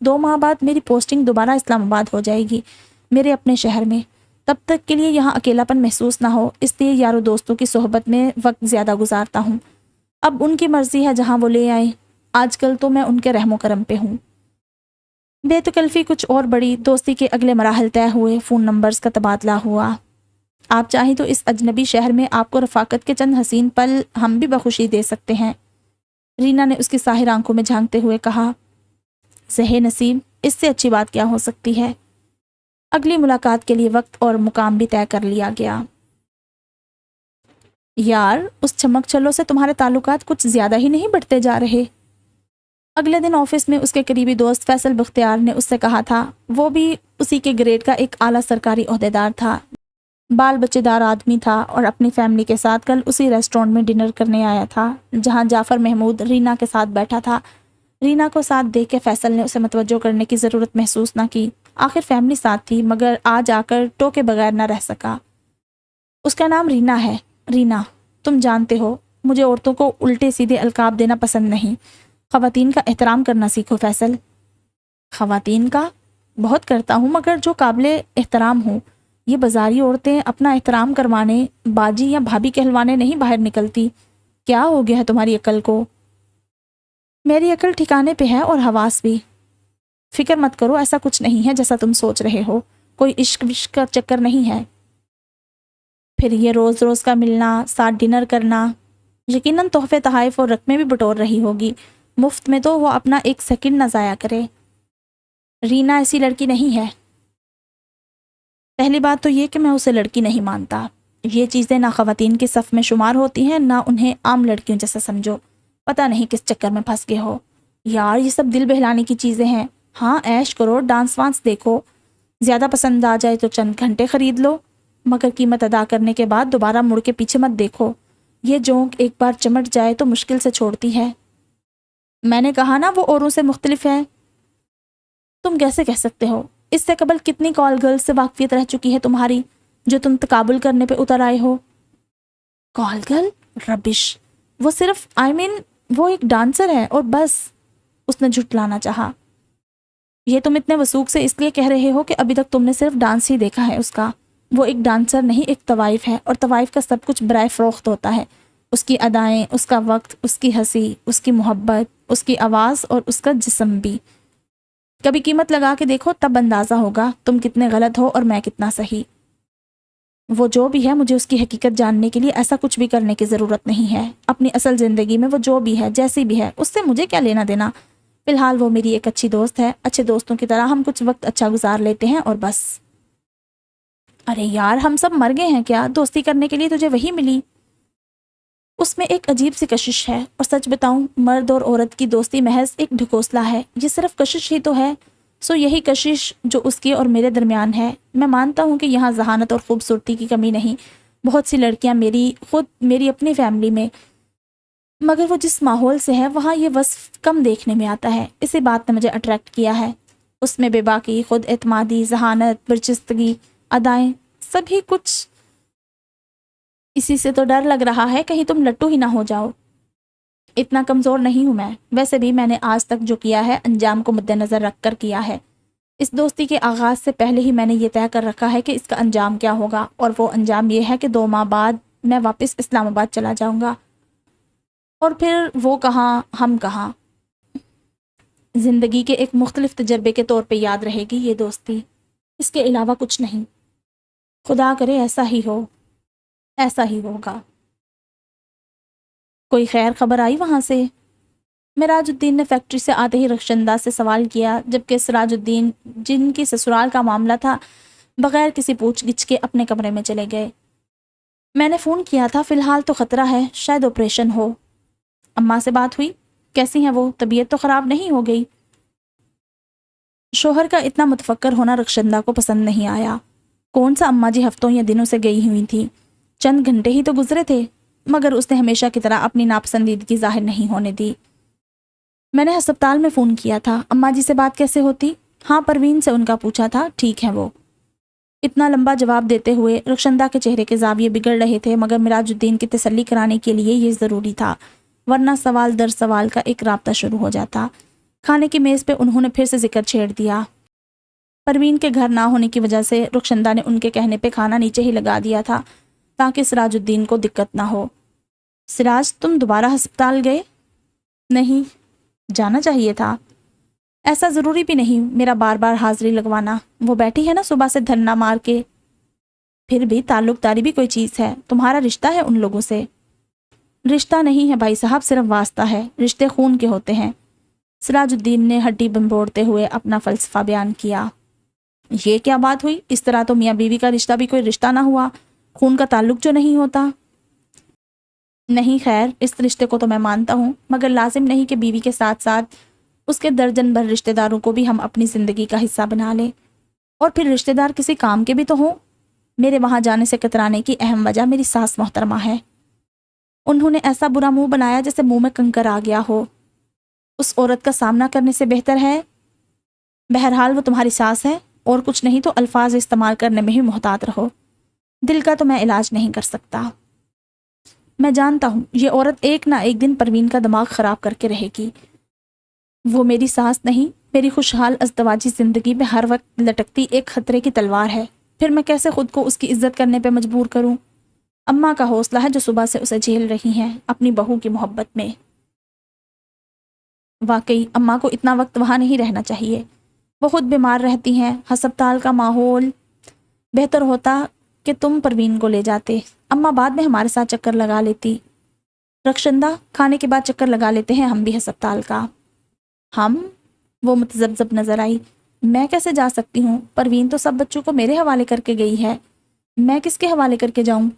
2 ماہ بعد میری پوسٹنگ دوبارہ اسلام آباد ہو جائے گی، میرے اپنے شہر میں۔ تب تک کے لیے یہاں اکیلاپن محسوس نہ ہو، اس لیے یاروں دوستوں کی صحبت میں وقت زیادہ گزارتا ہوں۔ اب ان کی مرضی ہے جہاں وہ لے آئیں، آج کل تو میں ان کے رحم و کرم پہ ہوں۔ بے تکلفی کچھ اور بڑی، دوستی کے اگلے مراحل طے ہوئے، فون نمبرز کا تبادلہ ہوا۔ آپ چاہیں تو اس اجنبی شہر میں آپ کو رفاقت کے چند حسین پل ہم بھی بخوشی دے سکتے ہیں، رینا نے اس کی ساحر آنکھوں میں جھانکتے ہوئے کہا۔ زہے نصیب، اس سے اچھی بات کیا ہو سکتی ہے؟ اگلی ملاقات کے لیے وقت اور مقام بھی طے کر لیا گیا۔ یار، اس چمک چھلوں سے تمہارے تعلقات کچھ زیادہ ہی نہیں بڑھتے جا رہے؟ اگلے دن آفس میں اس کے قریبی دوست فیصل بختیار نے اس سے کہا تھا۔ وہ بھی اسی کے گریڈ کا ایک اعلیٰ سرکاری عہدیدار تھا، بال بچے دار آدمی تھا، اور اپنی فیملی کے ساتھ کل اسی ریسٹورینٹ میں ڈنر کرنے آیا تھا جہاں جعفر محمود رینا کے ساتھ بیٹھا تھا۔ رینا کو ساتھ دیکھ کے فیصل نے اسے متوجہ کرنے کی ضرورت محسوس نہ کی، آخر فیملی ساتھ تھی، مگر آج آ کر ٹوکے بغیر نہ رہ سکا۔ اس کا نام رینا ہے۔ رینا، تم جانتے ہو مجھے عورتوں کو الٹے سیدھے القاب دینا پسند نہیں، خواتین کا احترام کرنا سیکھو فیصل۔ خواتین کا بہت کرتا ہوں، مگر جو قابل احترام ہوں، یہ بازاری عورتیں اپنا احترام کروانے، باجی یا بھابھی کہلوانے نہیں باہر نکلتی۔ کیا ہو گیا ہے تمہاری عقل کو؟ میری عقل ٹھکانے پہ ہے اور حواس بھی۔ فکر مت کرو، ایسا کچھ نہیں ہے جیسا تم سوچ رہے ہو، کوئی عشق وشق کا چکر نہیں ہے۔ پھر یہ روز روز کا ملنا، ساتھ ڈنر کرنا، یقیناً تحفے تحائف اور رقمیں بھی بٹور رہی ہوگی، مفت میں تو وہ اپنا ایک سیکنڈ نہ ضائع کرے۔ رینا ایسی لڑکی نہیں ہے۔ پہلی بات تو یہ کہ میں اسے لڑکی نہیں مانتا، یہ چیزیں نہ خواتین کے صف میں شمار ہوتی ہیں، نہ انہیں عام لڑکیوں جیسا سمجھو۔ پتہ نہیں کس چکر میں پھنس گئے ہو یار، یہ سب دل بہلانے کی چیزیں ہیں۔ ہاں عیش کرو، ڈانس وانس دیکھو، زیادہ پسند آ جائے تو چند گھنٹے خرید لو، مگر قیمت ادا کرنے کے بعد دوبارہ مڑ کے پیچھے مت دیکھو۔ یہ جونک ایک بار چمٹ جائے تو مشکل سے چھوڑتی ہے۔ میں نے کہا نا وہ اوروں سے مختلف ہے۔ تم کیسے کہہ سکتے ہو؟ اس سے قبل کتنی کال گرلز سے واقفیت رہ چکی ہے تمہاری جو تم تقابل کرنے پہ اتر آئے ہو؟ کال گرل؟ ربش، وہ صرف وہ ایک ڈانسر ہے اور بس، اس نے جھٹلانا چاہا۔ یہ تم اتنے وثوق سے اس لیے کہہ رہے ہو کہ ابھی تک تم نے صرف ڈانس ہی دیکھا ہے اس کا۔ وہ ایک ڈانسر نہیں، ایک طوائف ہے، اور طوائف کا سب کچھ برائے فروخت ہوتا ہے، اس کی ادائیں، اس کا وقت، اس کی ہنسی، اس کی محبت، اس کی آواز اور اس کا جسم بھی۔ کبھی قیمت لگا کے دیکھو، تب اندازہ ہوگا تم کتنے غلط ہو اور میں کتنا صحیح۔ وہ جو بھی ہے، مجھے اس کی حقیقت جاننے کے لیے ایسا کچھ بھی کرنے کی ضرورت نہیں ہے۔ اپنی اصل زندگی میں وہ جو بھی ہے، جیسی بھی ہے، اس سے مجھے کیا لینا دینا؟ فی الحال وہ میری ایک اچھی دوست ہے، اچھے دوستوں کی طرح ہم کچھ وقت اچھا گزار لیتے ہیں اور بس۔ ارے یار، ہم سب مر گئے ہیں کیا؟ دوستی کرنے کے لیے تجھے وہی ملی۔ اس میں ایک عجیب سی کشش ہے، اور سچ بتاؤں، مرد اور عورت کی دوستی محض ایک ڈھکوسلا ہے، یہ صرف کشش ہی تو ہے۔ سو یہی کشش جو اس کے اور میرے درمیان ہے۔ میں مانتا ہوں کہ یہاں ذہانت اور خوبصورتی کی کمی نہیں، بہت سی لڑکیاں میری اپنی فیملی میں، مگر وہ جس ماحول سے ہے وہاں یہ وصف کم دیکھنے میں آتا ہے۔ اسی بات نے مجھے اٹریکٹ کیا ہے۔ اس میں بے باکی، خود اعتمادی، ذہانت، برچستگی، ادائیں، سبھی کچھ۔ اسی سے تو ڈر لگ رہا ہے کہیں تم لٹو ہی نہ ہو جاؤ۔ اتنا کمزور نہیں ہوں میں، ویسے بھی میں نے آج تک جو کیا ہے انجام کو مد نظر رکھ کر کیا ہے۔ اس دوستی کے آغاز سے پہلے ہی میں نے یہ طے کر رکھا ہے کہ اس کا انجام کیا ہوگا، اور وہ انجام یہ ہے کہ 2 ماہ بعد میں واپس اسلام آباد چلا جاؤں گا، اور پھر وہ کہاں ہم کہاں۔ زندگی کے ایک مختلف تجربے کے طور پہ یاد رہے گی یہ دوستی، اس کے علاوہ کچھ نہیں۔ خدا کرے ایسا ہی ہو، ایسا ہی ہوگا۔ کوئی خیر خبر آئی وہاں سے؟ معراج الدین نے فیکٹری سے آتے ہی رخشندہ سے سوال کیا، جبکہ سراج الدین، جن کی سسرال کا معاملہ تھا، بغیر کسی پوچھ گچھ کے اپنے کمرے میں چلے گئے۔ میں نے فون کیا تھا، فی الحال تو خطرہ ہے، شاید آپریشن ہو۔ اماں سے بات ہوئی؟ کیسی ہیں وہ؟ طبیعت تو خراب نہیں ہو گئی؟ شوہر کا اتنا متفکر ہونا رخشندہ کو پسند نہیں آیا۔ کون سا اماں جی ہفتوں یا دنوں سے گئی ہوئی تھی، چند گھنٹے ہی تو گزرے تھے، مگر اس نے ہمیشہ کی طرح اپنی ناپسندیدگی ظاہر نہیں ہونے دی۔ میں نے ہسپتال میں فون کیا تھا، اماں جی سے بات کیسے ہوتی؟ ہاں، پروین سے ان کا پوچھا تھا، ٹھیک ہے وہ۔ اتنا لمبا جواب دیتے ہوئے رخشندہ کے چہرے کے زاویے بگڑ رہے تھے، مگر معراج الدین کی تسلی کرانے کے لیے یہ ضروری تھا، ورنہ سوال در سوال کا ایک رابطہ شروع ہو جاتا۔ کھانے کی میز پہ انہوں نے پھر سے ذکر چھیڑ دیا۔ پروین کے گھر نہ ہونے کی وجہ سے رخشندہ نے ان کے کہنے پہ کھانا نیچے ہی لگا دیا تھا تاکہ سراج الدین کو دقت نہ ہو۔ سراج، تم دوبارہ ہسپتال گئے؟ نہیں، جانا چاہیے تھا۔ ایسا ضروری بھی نہیں میرا بار بار حاضری لگوانا، وہ بیٹھی ہے نا صبح سے دھرنا مار کے۔ پھر بھی تعلق داری بھی کوئی چیز ہے، تمہارا رشتہ ہے ان لوگوں سے۔ رشتہ نہیں ہے بھائی صاحب، صرف واسطہ ہے، رشتے خون کے ہوتے ہیں۔ سراج الدین نے ہڈی بمبوڑتے ہوئے اپنا فلسفہ بیان کیا۔ یہ کیا بات ہوئی؟ اس طرح تو میاں بیوی کا رشتہ بھی کوئی رشتہ نہ ہوا، خون کا تعلق جو نہیں ہوتا۔ نہیں خیر، اس رشتے کو تو میں مانتا ہوں، مگر لازم نہیں کہ بیوی کے ساتھ ساتھ اس کے درجن بھر رشتہ داروں کو بھی ہم اپنی زندگی کا حصہ بنا لیں۔ اور پھر رشتہ دار کسی کام کے بھی تو ہوں۔ میرے وہاں جانے سے کترانے کی اہم وجہ میری ساس محترمہ ہے۔ انہوں نے ایسا برا منہ بنایا جیسے منہ میں کنکر آ گیا ہو۔ اس عورت کا سامنا کرنے سے بہتر ہے، بہرحال وہ تمہاری ساس ہے، اور کچھ نہیں تو الفاظ استعمال کرنے میں ہی محتاط رہو۔ دل کا تو میں علاج نہیں کر سکتا۔ میں جانتا ہوں یہ عورت ایک نہ ایک دن پروین کا دماغ خراب کر کے رہے گی۔ وہ میری ساس نہیں، میری خوشحال ازدواجی زندگی میں ہر وقت لٹکتی ایک خطرے کی تلوار ہے۔ پھر میں کیسے خود کو اس کی عزت کرنے پہ مجبور کروں؟ اماں کا حوصلہ ہے جو صبح سے اسے جھیل رہی ہیں اپنی بہو کی محبت میں۔ واقعی اماں کو اتنا وقت وہاں نہیں رہنا چاہیے، وہ خود بیمار رہتی ہیں۔ ہسپتال کا ماحول، بہتر ہوتا کہ تم پروین کو لے جاتے، اماں بعد میں ہمارے ساتھ چکر لگا لیتی۔ رخشندہ، کھانے کے بعد چکر لگا لیتے ہیں ہم بھی ہسپتال کا۔ ہم؟ وہ متذبذب نظر آئی۔ میں کیسے جا سکتی ہوں؟ پروین تو سب بچوں کو میرے حوالے کر کے گئی ہے، میں کس کے حوالے کر کے جاؤں؟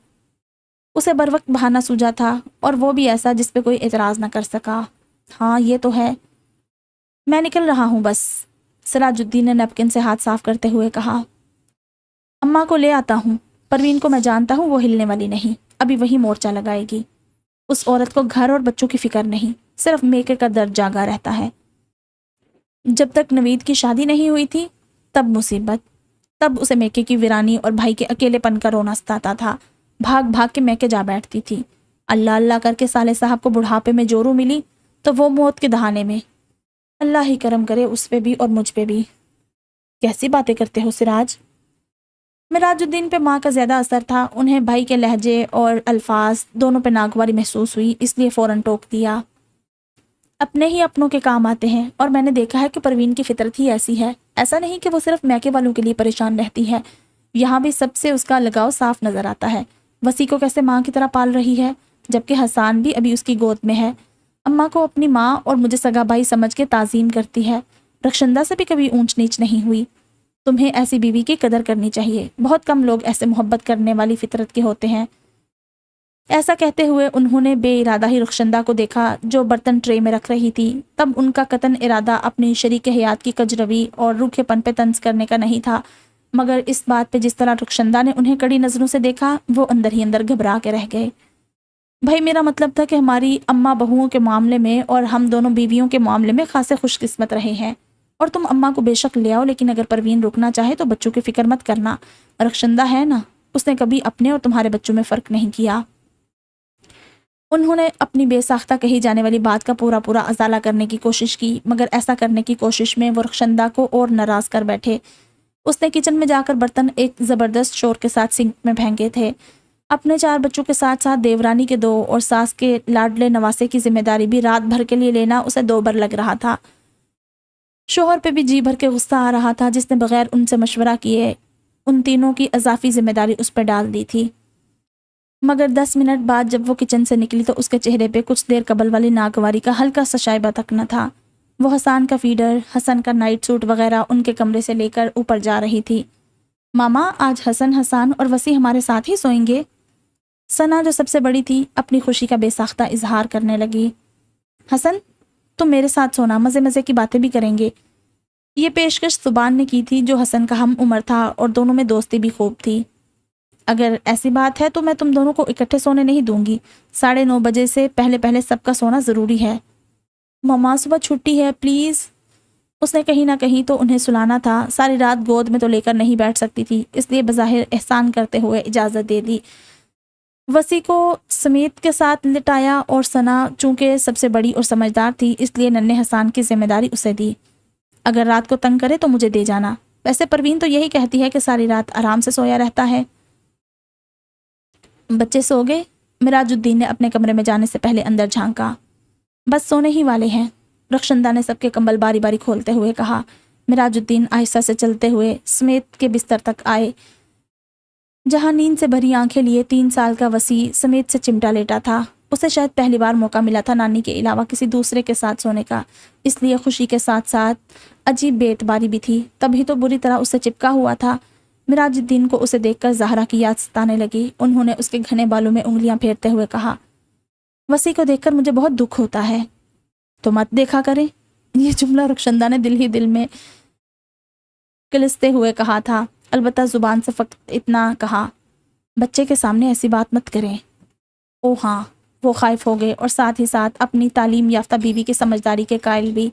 اسے بر وقت بہانہ سوجا تھا، اور وہ بھی ایسا جس پہ کوئی اعتراض نہ کر سکا۔ ہاں یہ تو ہے، میں نکل رہا ہوں بس، سراج الدین نے نیپکن سے ہاتھ صاف کرتے ہوئے کہا۔ اماں کو لے آتا ہوں، پروین کو میں جانتا ہوں وہ ہلنے والی نہیں، ابھی وہی مورچہ لگائے گی۔ اس عورت کو گھر اور بچوں کی فکر نہیں، صرف میکے کا درد جاگا رہتا ہے۔ جب تک نوید کی شادی نہیں ہوئی تھی تب مصیبت، تب اسے میکے کی ویرانی اور بھائی کے اکیلے پن کا رونا ستاتا تھا۔ بھاگ بھاگ کے میکے جا بیٹھتی تھی، اللہ اللہ کر کے سالے صاحب کو بڑھاپے میں جورو ملی تو وہ موت کے دہانے میں۔ اللہ ہی کرم کرے اس پہ بھی اور مجھ پہ بھی۔ کیسی باتیں کرتے ہو سراج؟ مراج الدین پہ ماں کا زیادہ اثر تھا، انہیں بھائی کے لہجے اور الفاظ دونوں پہ ناگواری محسوس ہوئی، اس لیے فوراً ٹوک دیا۔ اپنے ہی اپنوں کے کام آتے ہیں، اور میں نے دیکھا ہے کہ پروین کی فطرت ہی ایسی ہے۔ ایسا نہیں کہ وہ صرف میکے والوں کے لیے پریشان رہتی ہے، یہاں بھی سب سے اس کا لگاؤ صاف نظر آتا ہے۔ وسیع کو کیسے ماں کی طرح پال رہی ہے، جبکہ حسان بھی ابھی اس کی گود میں ہے۔ اماں کو اپنی ماں اور مجھے سگا بھائی سمجھ کے تعظیم کرتی ہے، رخشندہ سے بھی کبھی اونچ نیچ نہیں ہوئی۔ تمہیں ایسی بیوی کی قدر کرنی چاہیے، بہت کم لوگ ایسے محبت کرنے والی فطرت کے ہوتے ہیں۔ ایسا کہتے ہوئے انہوں نے بے ارادہ ہی رخشندہ کو دیکھا جو برتن ٹرے میں رکھ رہی تھی۔ تب ان کا قطعاً ارادہ اپنی شریک حیات کی کجروی اور روکھے پن پہ طنز کرنے کا نہیں تھا، مگر اس بات پہ جس طرح رخشندہ نے انہیں کڑی نظروں سے دیکھا وہ اندر ہی اندر گھبرا کے رہ گئے۔ بھائی میرا مطلب تھا کہ ہماری اماں بہوؤں کے معاملے میں اور ہم دونوں بیویوں کے معاملے میں خاصے خوش قسمت رہے ہیں، اور تم اماں کو بے شک لے آؤ، لیکن اگر پروین رکنا چاہے تو بچوں کی فکر مت کرنا۔ رخشندہ ہے نا، اس نے کبھی اپنے اور تمہارے بچوں میں فرق نہیں کیا۔ انہوں نے اپنی بے ساختہ کہی جانے والی بات کا پورا ازالہ کرنے کی کوشش کی، مگر ایسا کرنے کی کوشش میں وہ رخشندہ کو اور ناراض کر بیٹھے۔ اس نے کچن میں جا کر برتن ایک زبردست شور کے ساتھ سنک میں پھینکے تھے۔ اپنے 4 بچوں کے ساتھ ساتھ دیورانی کے 2 اور ساس کے لاڈلے نواسے کی ذمہ داری بھی رات بھر کے لیے لینا اسے 2 بر لگ رہا تھا۔ شوہر پہ بھی جی بھر کے غصہ آ رہا تھا جس نے بغیر ان سے مشورہ کیے ان تینوں کی اضافی ذمہ داری اس پہ ڈال دی تھی۔ مگر 10 منٹ بعد جب وہ کچن سے نکلی تو اس کے چہرے پہ کچھ دیر قبل والی ناگواری کا ہلکا سا شائبہ تک نہ تھا۔ وہ حسان کا فیڈر، حسن کا نائٹ سوٹ وغیرہ ان کے کمرے سے لے کر اوپر جا رہی تھی۔ ماما آج حسان اور وسیع ہمارے ساتھ ہی سوئیں گے؟ ثنا جو سب سے بڑی تھی اپنی خوشی کا بے ساختہ اظہار کرنے لگی۔ حسن تم میرے ساتھ سونا، مزے مزے کی باتیں بھی کریں گے۔ یہ پیشکش سبان نے کی تھی جو حسن کا ہم عمر تھا اور دونوں میں دوستی بھی خوب تھی۔ اگر ایسی بات ہے تو میں تم دونوں کو اکٹھے سونے نہیں دوں گی، 9:30 بجے سے پہلے سب کا سونا ضروری ہے۔ ماما صبح چھٹی ہے پلیز۔ اس نے کہیں نہ کہیں تو انہیں سلانا تھا، ساری رات گود میں تو لے کر نہیں بیٹھ سکتی تھی، اس لیے بظاہر احسان کرتے ہوئے اجازت دے دی۔ وسیع کو سمیت کے ساتھ لٹایا اور ثنا چونکہ سب سے بڑی اور سمجھدار تھی اس لیے ننھے حسان کی ذمہ داری اسے دی۔ اگر رات کو تنگ کرے تو مجھے دے جانا، ویسے پروین تو یہی کہتی ہے کہ ساری رات آرام سے سویا رہتا ہے۔ بچے سو گئے؟ مراج الدین نے اپنے کمرے میں جانے سے پہلے اندر جھانکا۔ بس سونے ہی والے ہیں، رخشندہ نے سب کے کمبل باری باری کھولتے ہوئے کہا۔ مراج الدین آہستہ سے چلتے ہوئے سمیت کے بستر تک آئے جہاں نیند سے بھری آنکھیں لیے 3 سال کا وسیع سمیت سے چمٹا لیٹا تھا۔ اسے شاید پہلی بار موقع ملا تھا نانی کے علاوہ کسی دوسرے کے ساتھ سونے کا، اس لیے خوشی کے ساتھ ساتھ عجیب بے اعتباری بھی تھی، تبھی تو بری طرح اسے چپکا ہوا تھا۔ مراج الدین کو اسے دیکھ کر زہرا کی یاد ستانے لگی۔ انہوں نے اس کے گھنے بالوں میں انگلیاں پھیرتے ہوئے کہا، وسیع کو دیکھ کر مجھے بہت دکھ ہوتا ہے۔ تو مت دیکھا کرے۔ یہ جملہ رخشندہ نے دل ہی دل میں کلستے ہوئے کہا تھا، البتہ زبان سے فقط اتنا کہا، بچے کے سامنے ایسی بات مت کریں۔ او ہاں، وہ خائف ہو گئے اور ساتھ ہی ساتھ اپنی تعلیم یافتہ بیوی کی سمجھداری کے قائل بھی۔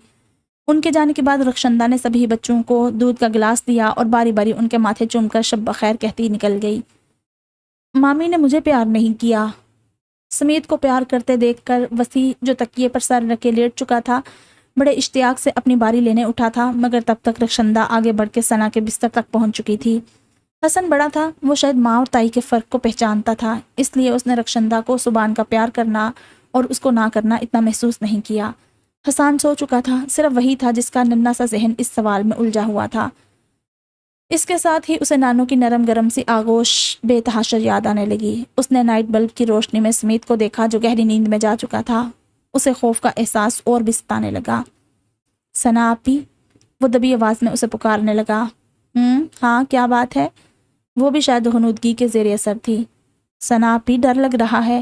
ان کے جانے کے بعد رخشندہ نے سبھی بچوں کو دودھ کا گلاس دیا اور باری باری ان کے ماتھے چوم کر شب بخیر کہتی نکل گئی۔ مامی نے مجھے پیار نہیں کیا۔ سمیت کو پیار کرتے دیکھ کر وسیع جو تکیے پر سر رکھے لیٹ چکا تھا بڑے اشتیاق سے اپنی باری لینے اٹھا تھا، مگر تب تک رخشندہ آگے بڑھ کے ثنا کے بستر تک پہنچ چکی تھی۔ حسن بڑا تھا، وہ شاید ماں اور تائی کے فرق کو پہچانتا تھا، اس لیے اس نے رخشندہ کو سبحان کا پیار کرنا اور اس کو نہ کرنا اتنا محسوس نہیں کیا۔ حسان سو چکا تھا، صرف وہی تھا جس کا ننھا سا ذہن اس سوال میں الجھا ہوا تھا۔ اس کے ساتھ ہی اسے نانوں کی نرم گرم سی آغوش بے تحاشا یاد آنے لگی۔ اس نے نائٹ بلب کی روشنی میں سمیت کو دیکھا جو گہری نیند میں جا چکا تھا۔ اسے خوف کا احساس اور بھی ستانے لگا۔ ثنا آپی، وہ دبی آواز میں اسے پکارنے لگا۔ ہاں کیا بات ہے؟ وہ بھی شاید غنودگی کے زیر اثر تھی۔ ثنا آپی، ڈر لگ رہا ہے۔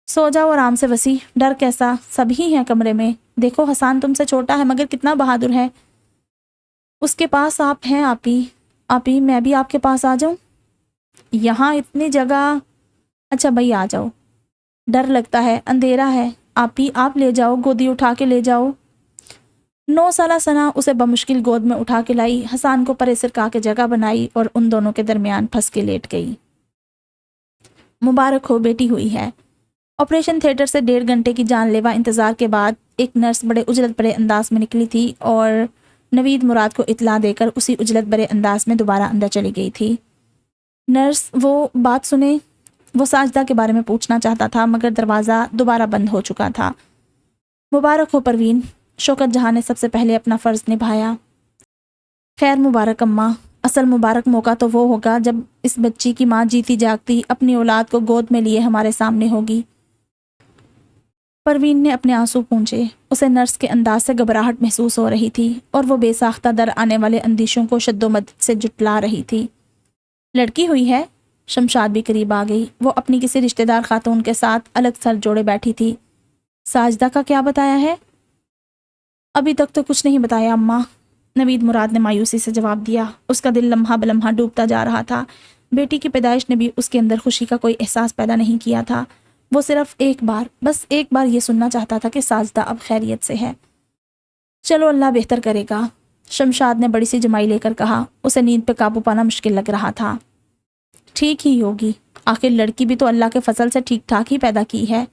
سو جاؤ آرام سے وسیع، ڈر کیسا، سب ہی ہیں کمرے میں، دیکھو حسان تم سے چھوٹا ہے مگر کتنا بہادر ہے، اس کے پاس آپ ہیں۔ آپی میں بھی آپ کے پاس آ جاؤں؟ یہاں اتنی جگہ؟ اچھا بھائی آ جاؤ، ڈر لگتا ہے، اندھیرا ہے، آپی آپ لے جاؤ، گودی اٹھا کے لے جاؤ۔ 9 سالہ ثنا اسے بمشکل گود میں اٹھا کے لائی، حسان کو پرے سرکا کے جگہ بنائی اور ان دونوں کے درمیان پھنس کے لیٹ گئی۔ مبارک ہو، بیٹی ہوئی ہے۔ آپریشن تھیٹر سے 1.5 گھنٹے کی جان لیوا انتظار کے بعد ایک نرس بڑے اجلت بھرے انداز میں نکلی تھی اور نوید مراد کو اطلاع دے کر اسی اجلت بھرے انداز میں دوبارہ اندر چلی گئی تھی۔ نرس وہ بات سنے، وہ ساجدہ کے بارے میں پوچھنا چاہتا تھا مگر دروازہ دوبارہ بند ہو چکا تھا۔ مبارک ہو پروین، شوکت جہاں نے سب سے پہلے اپنا فرض نبھایا۔ خیر مبارک اماں، اصل مبارک موقع تو وہ ہوگا جب اس بچی کی ماں جیتی جاگتی اپنی اولاد کو گود میں لیے ہمارے سامنے ہوگی۔ پروین نے اپنے آنسو پونچھے، اسے نرس کے انداز سے گھبراہٹ محسوس ہو رہی تھی اور وہ بے ساختہ در آنے والے اندیشوں کو شد و مدد سے جٹلا رہی تھی۔ لڑکی ہوئی ہے؟ شمشاد بھی قریب آ گئی، وہ اپنی کسی رشتہ دار خاتون کے ساتھ الگ سر جوڑے بیٹھی تھی۔ ساجدہ کا کیا بتایا ہے؟ ابھی تک تو کچھ نہیں بتایا اماں، نوید مراد نے مایوسی سے جواب دیا۔ اس کا دل لمحہ بلمحہ ڈوبتا جا رہا تھا۔ بیٹی کی پیدائش نے بھی اس کے اندر خوشی کا کوئی احساس پیدا نہیں کیا تھا۔ وہ صرف بس ایک بار یہ سننا چاہتا تھا کہ ساجدہ اب خیریت سے ہے۔ چلو اللہ بہتر کرے گا، شمشاد نے بڑی سی جمائی لے کر کہا۔ اسے نیند پہ قابو پانا مشکل لگ رہا تھا۔ ٹھیک ہی ہوگی، آخر لڑکی بھی تو اللہ کے فضل سے ٹھیک ٹھاک ہی پیدا کی ہے۔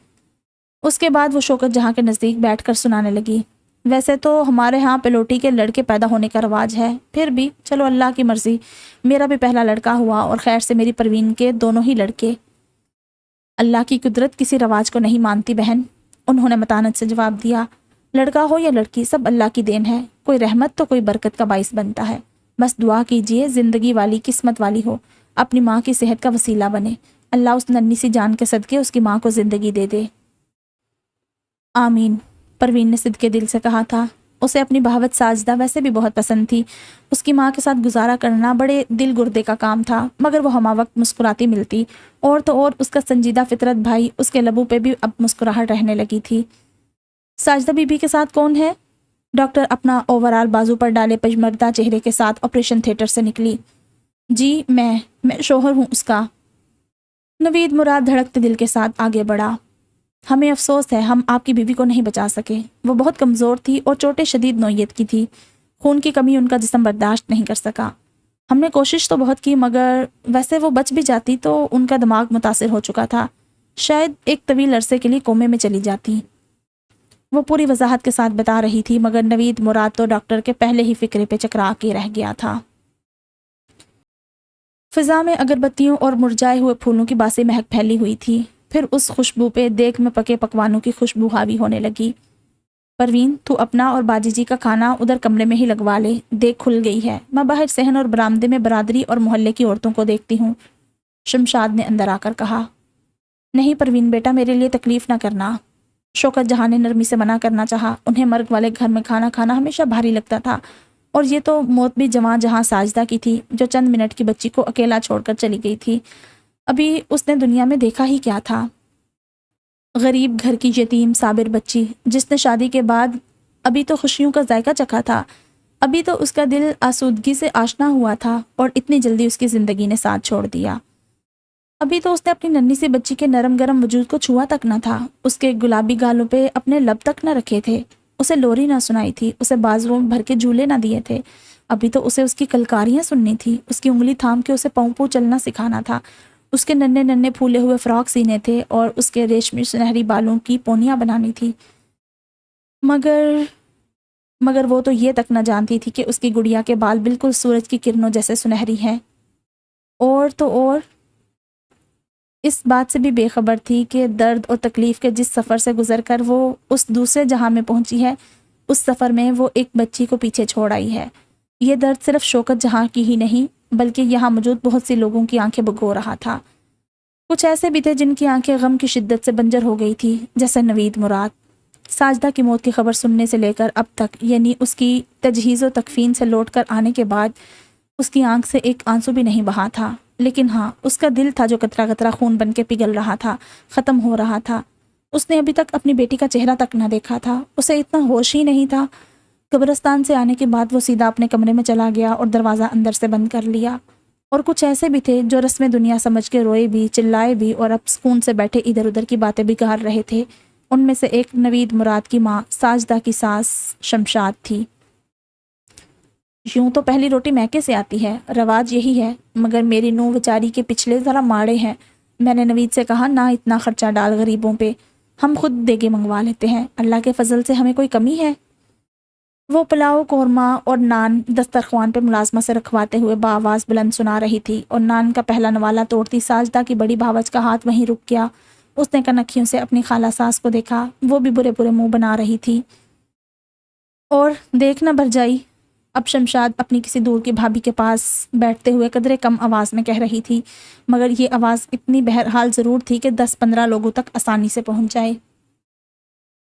اس کے بعد وہ شوکت جہاں کے نزدیک بیٹھ کر سنانے لگی۔ ویسے تو ہمارے ہاں پلوٹی کے لڑکے پیدا ہونے کا رواج ہے، پھر بھی چلو اللہ کی مرضی، میرا بھی پہلا لڑکا ہوا اور خیر سے میری پروین کے دونوں ہی لڑکے۔ اللہ کی قدرت کسی رواج کو نہیں مانتی بہن، انہوں نے متانت سے جواب دیا۔ لڑکا ہو یا لڑکی سب اللہ کی دین ہے، کوئی رحمت تو کوئی برکت کا باعث بنتا ہے۔ بس دعا کیجئے زندگی والی قسمت والی ہو، اپنی ماں کی صحت کا وسیلہ بنے، اللہ اس ننھی سی جان کے صدقے اس کی ماں کو زندگی دے دے۔ آمین، پروین نے صدقے دل سے کہا تھا۔ اسے اپنی بہاوت ساجدہ ویسے بھی بہت پسند تھی۔ اس کی ماں کے ساتھ گزارا کرنا بڑے دل گردے کا کام تھا، مگر وہ ہمہ وقت مسکراتی ملتی، اور تو اور اس کا سنجیدہ فطرت بھائی اس کے لبوں پہ بھی اب مسکراہٹ رہنے لگی تھی۔ ساجدہ بی بی کے ساتھ کون ہے؟ ڈاکٹر اپنا اوورال بازو پر ڈالے پشمردہ چہرے کے ساتھ آپریشن تھیٹر سے نکلی۔ جی میں شوہر ہوں اس کا۔ نوید مراد دھڑکتے دل کے ساتھ آگے بڑھا۔ ہمیں افسوس ہے ہم آپ کی بیوی کو نہیں بچا سکے، وہ بہت کمزور تھی اور چوٹیں شدید نوعیت کی تھی، خون کی کمی ان کا جسم برداشت نہیں کر سکا۔ ہم نے کوشش تو بہت کی، مگر ویسے وہ بچ بھی جاتی تو ان کا دماغ متاثر ہو چکا تھا، شاید ایک طویل عرصے کے لیے کومے میں چلی جاتی۔ وہ پوری وضاحت کے ساتھ بتا رہی تھی، مگر نوید مراد تو ڈاکٹر کے پہلے ہی فکرے پہ چکرا کے رہ گیا تھا۔ فضا میں اگربتیوں اور مرجھائے ہوئے پھولوں کی باسی مہک پھیلی ہوئی تھی، پھر اس خوشبو پہ دیگ میں پکے پکوانوں کی خوشبو حاوی ہونے لگی۔ پروین، تو اپنا اور باجی جی کا کھانا ادھر کمرے میں ہی لگوا لے، دیگ کھل گئی ہے، میں باہر صحن اور برآمدے میں برادری اور محلے کی عورتوں کو دیکھتی ہوں، شمشاد نے اندر آ کر کہا۔ نہیں پروین بیٹا، میرے لیے تکلیف نہ کرنا، شوکت جہاں نے نرمی سے منع کرنا چاہا، انہیں مرگ والے گھر میں کھانا کھانا ہمیشہ بھاری لگتا تھا، اور یہ تو موت بھی جواں جہاں ساجدہ کی تھی، جو چند منٹ کی بچی کو اکیلا چھوڑ کر چلی گئی تھی۔ ابھی اس نے دنیا میں دیکھا ہی کیا تھا؟ غریب گھر کی یتیم صابر بچی، جس نے شادی کے بعد ابھی تو خوشیوں کا ذائقہ چکھا تھا، ابھی تو اس کا دل آسودگی سے آشنا ہوا تھا، اور اتنی جلدی اس کی زندگی نے ساتھ چھوڑ دیا۔ ابھی تو اس نے اپنی ننھی سی بچی کے نرم گرم وجود کو چھوا تک نہ تھا، اس کے گلابی گالوں پہ اپنے لب تک نہ رکھے تھے، اسے لوری نہ سنائی تھی، اسے بازوؤں میں بھر کے جھولے نہ دیے تھے، ابھی تو اسے اس کی کلکاریاں سننی تھی، اس کی انگلی تھام کے اسے پاؤں پوں چلنا سکھانا تھا، اس کے ننھے ننھے پھولے ہوئے فراک سینے تھے اور اس کے ریشمی سنہری بالوں کی پونیاں بنانی تھی۔ مگر وہ تو یہ تک نہ جانتی تھی کہ اس کی گڑیا کے بال بالکل سورج کی کرنوں جیسے سنہری ہیں، اور تو اور اس بات سے بھی بے خبر تھی کہ درد اور تکلیف کے جس سفر سے گزر کر وہ اس دوسرے جہاں میں پہنچی ہے، اس سفر میں وہ ایک بچی کو پیچھے چھوڑ آئی ہے۔ یہ درد صرف شوکت جہاں کی ہی نہیں، بلکہ یہاں موجود بہت سی لوگوں کی آنکھیں بھگو رہا تھا۔ کچھ ایسے بھی تھے جن کی آنکھیں غم کی شدت سے بنجر ہو گئی تھی، جیسے نوید مراد۔ ساجدہ کی موت کی خبر سننے سے لے کر اب تک، یعنی اس کی تجہیز و تکفین سے لوٹ کر آنے کے بعد، اس کی آنکھ سے ایک آنسو بھی نہیں بہا تھا، لیکن ہاں، اس کا دل تھا جو قطرہ قطرہ خون بن کے پگھل رہا تھا، ختم ہو رہا تھا۔ اس نے ابھی تک اپنی بیٹی کا چہرہ تک نہ دیکھا تھا، اسے اتنا ہوش ہی نہیں تھا۔ قبرستان سے آنے کے بعد وہ سیدھا اپنے کمرے میں چلا گیا اور دروازہ اندر سے بند کر لیا۔ اور کچھ ایسے بھی تھے جو رسم دنیا سمجھ کے روئے بھی، چلائے بھی، اور اب سکون سے بیٹھے ادھر ادھر کی باتیں بھی کر رہے تھے۔ ان میں سے ایک نوید مراد کی ماں، ساجدہ کی ساس شمشاد تھی۔ یوں تو پہلی روٹی میکے سے آتی ہے، رواج یہی ہے، مگر میری نونہh بیچاری کے پچھلے ذرا ماڑے ہیں۔ میں نے نوید سے کہا، نہ اتنا خرچہ ڈال غریبوں پہ، ہم خود دیگے منگوا لیتے ہیں، اللہ کے فضل سے ہمیں کوئی کمی ہے؟ وہ پلاؤ، قورمہ اور نان دسترخوان پہ ملازمہ سے رکھواتے ہوئے بآواز بلند سنا رہی تھی، اور نان کا پہلا نوالا توڑتی ساجدہ کی بڑی بھاوج کا ہاتھ وہیں رک گیا۔ اس نے کنکھیوں سے اپنی خالہ ساس کو دیکھا، وہ بھی برے برے منہ بنا رہی تھی۔ اور دیکھنا بھرجائی، اب شمشاد اپنی کسی دور کی بھابھی کے پاس بیٹھتے ہوئے قدرے کم آواز میں کہہ رہی تھی، مگر یہ آواز اتنی بہرحال ضرور تھی کہ 10-15 لوگوں تک آسانی سے پہنچ جائے۔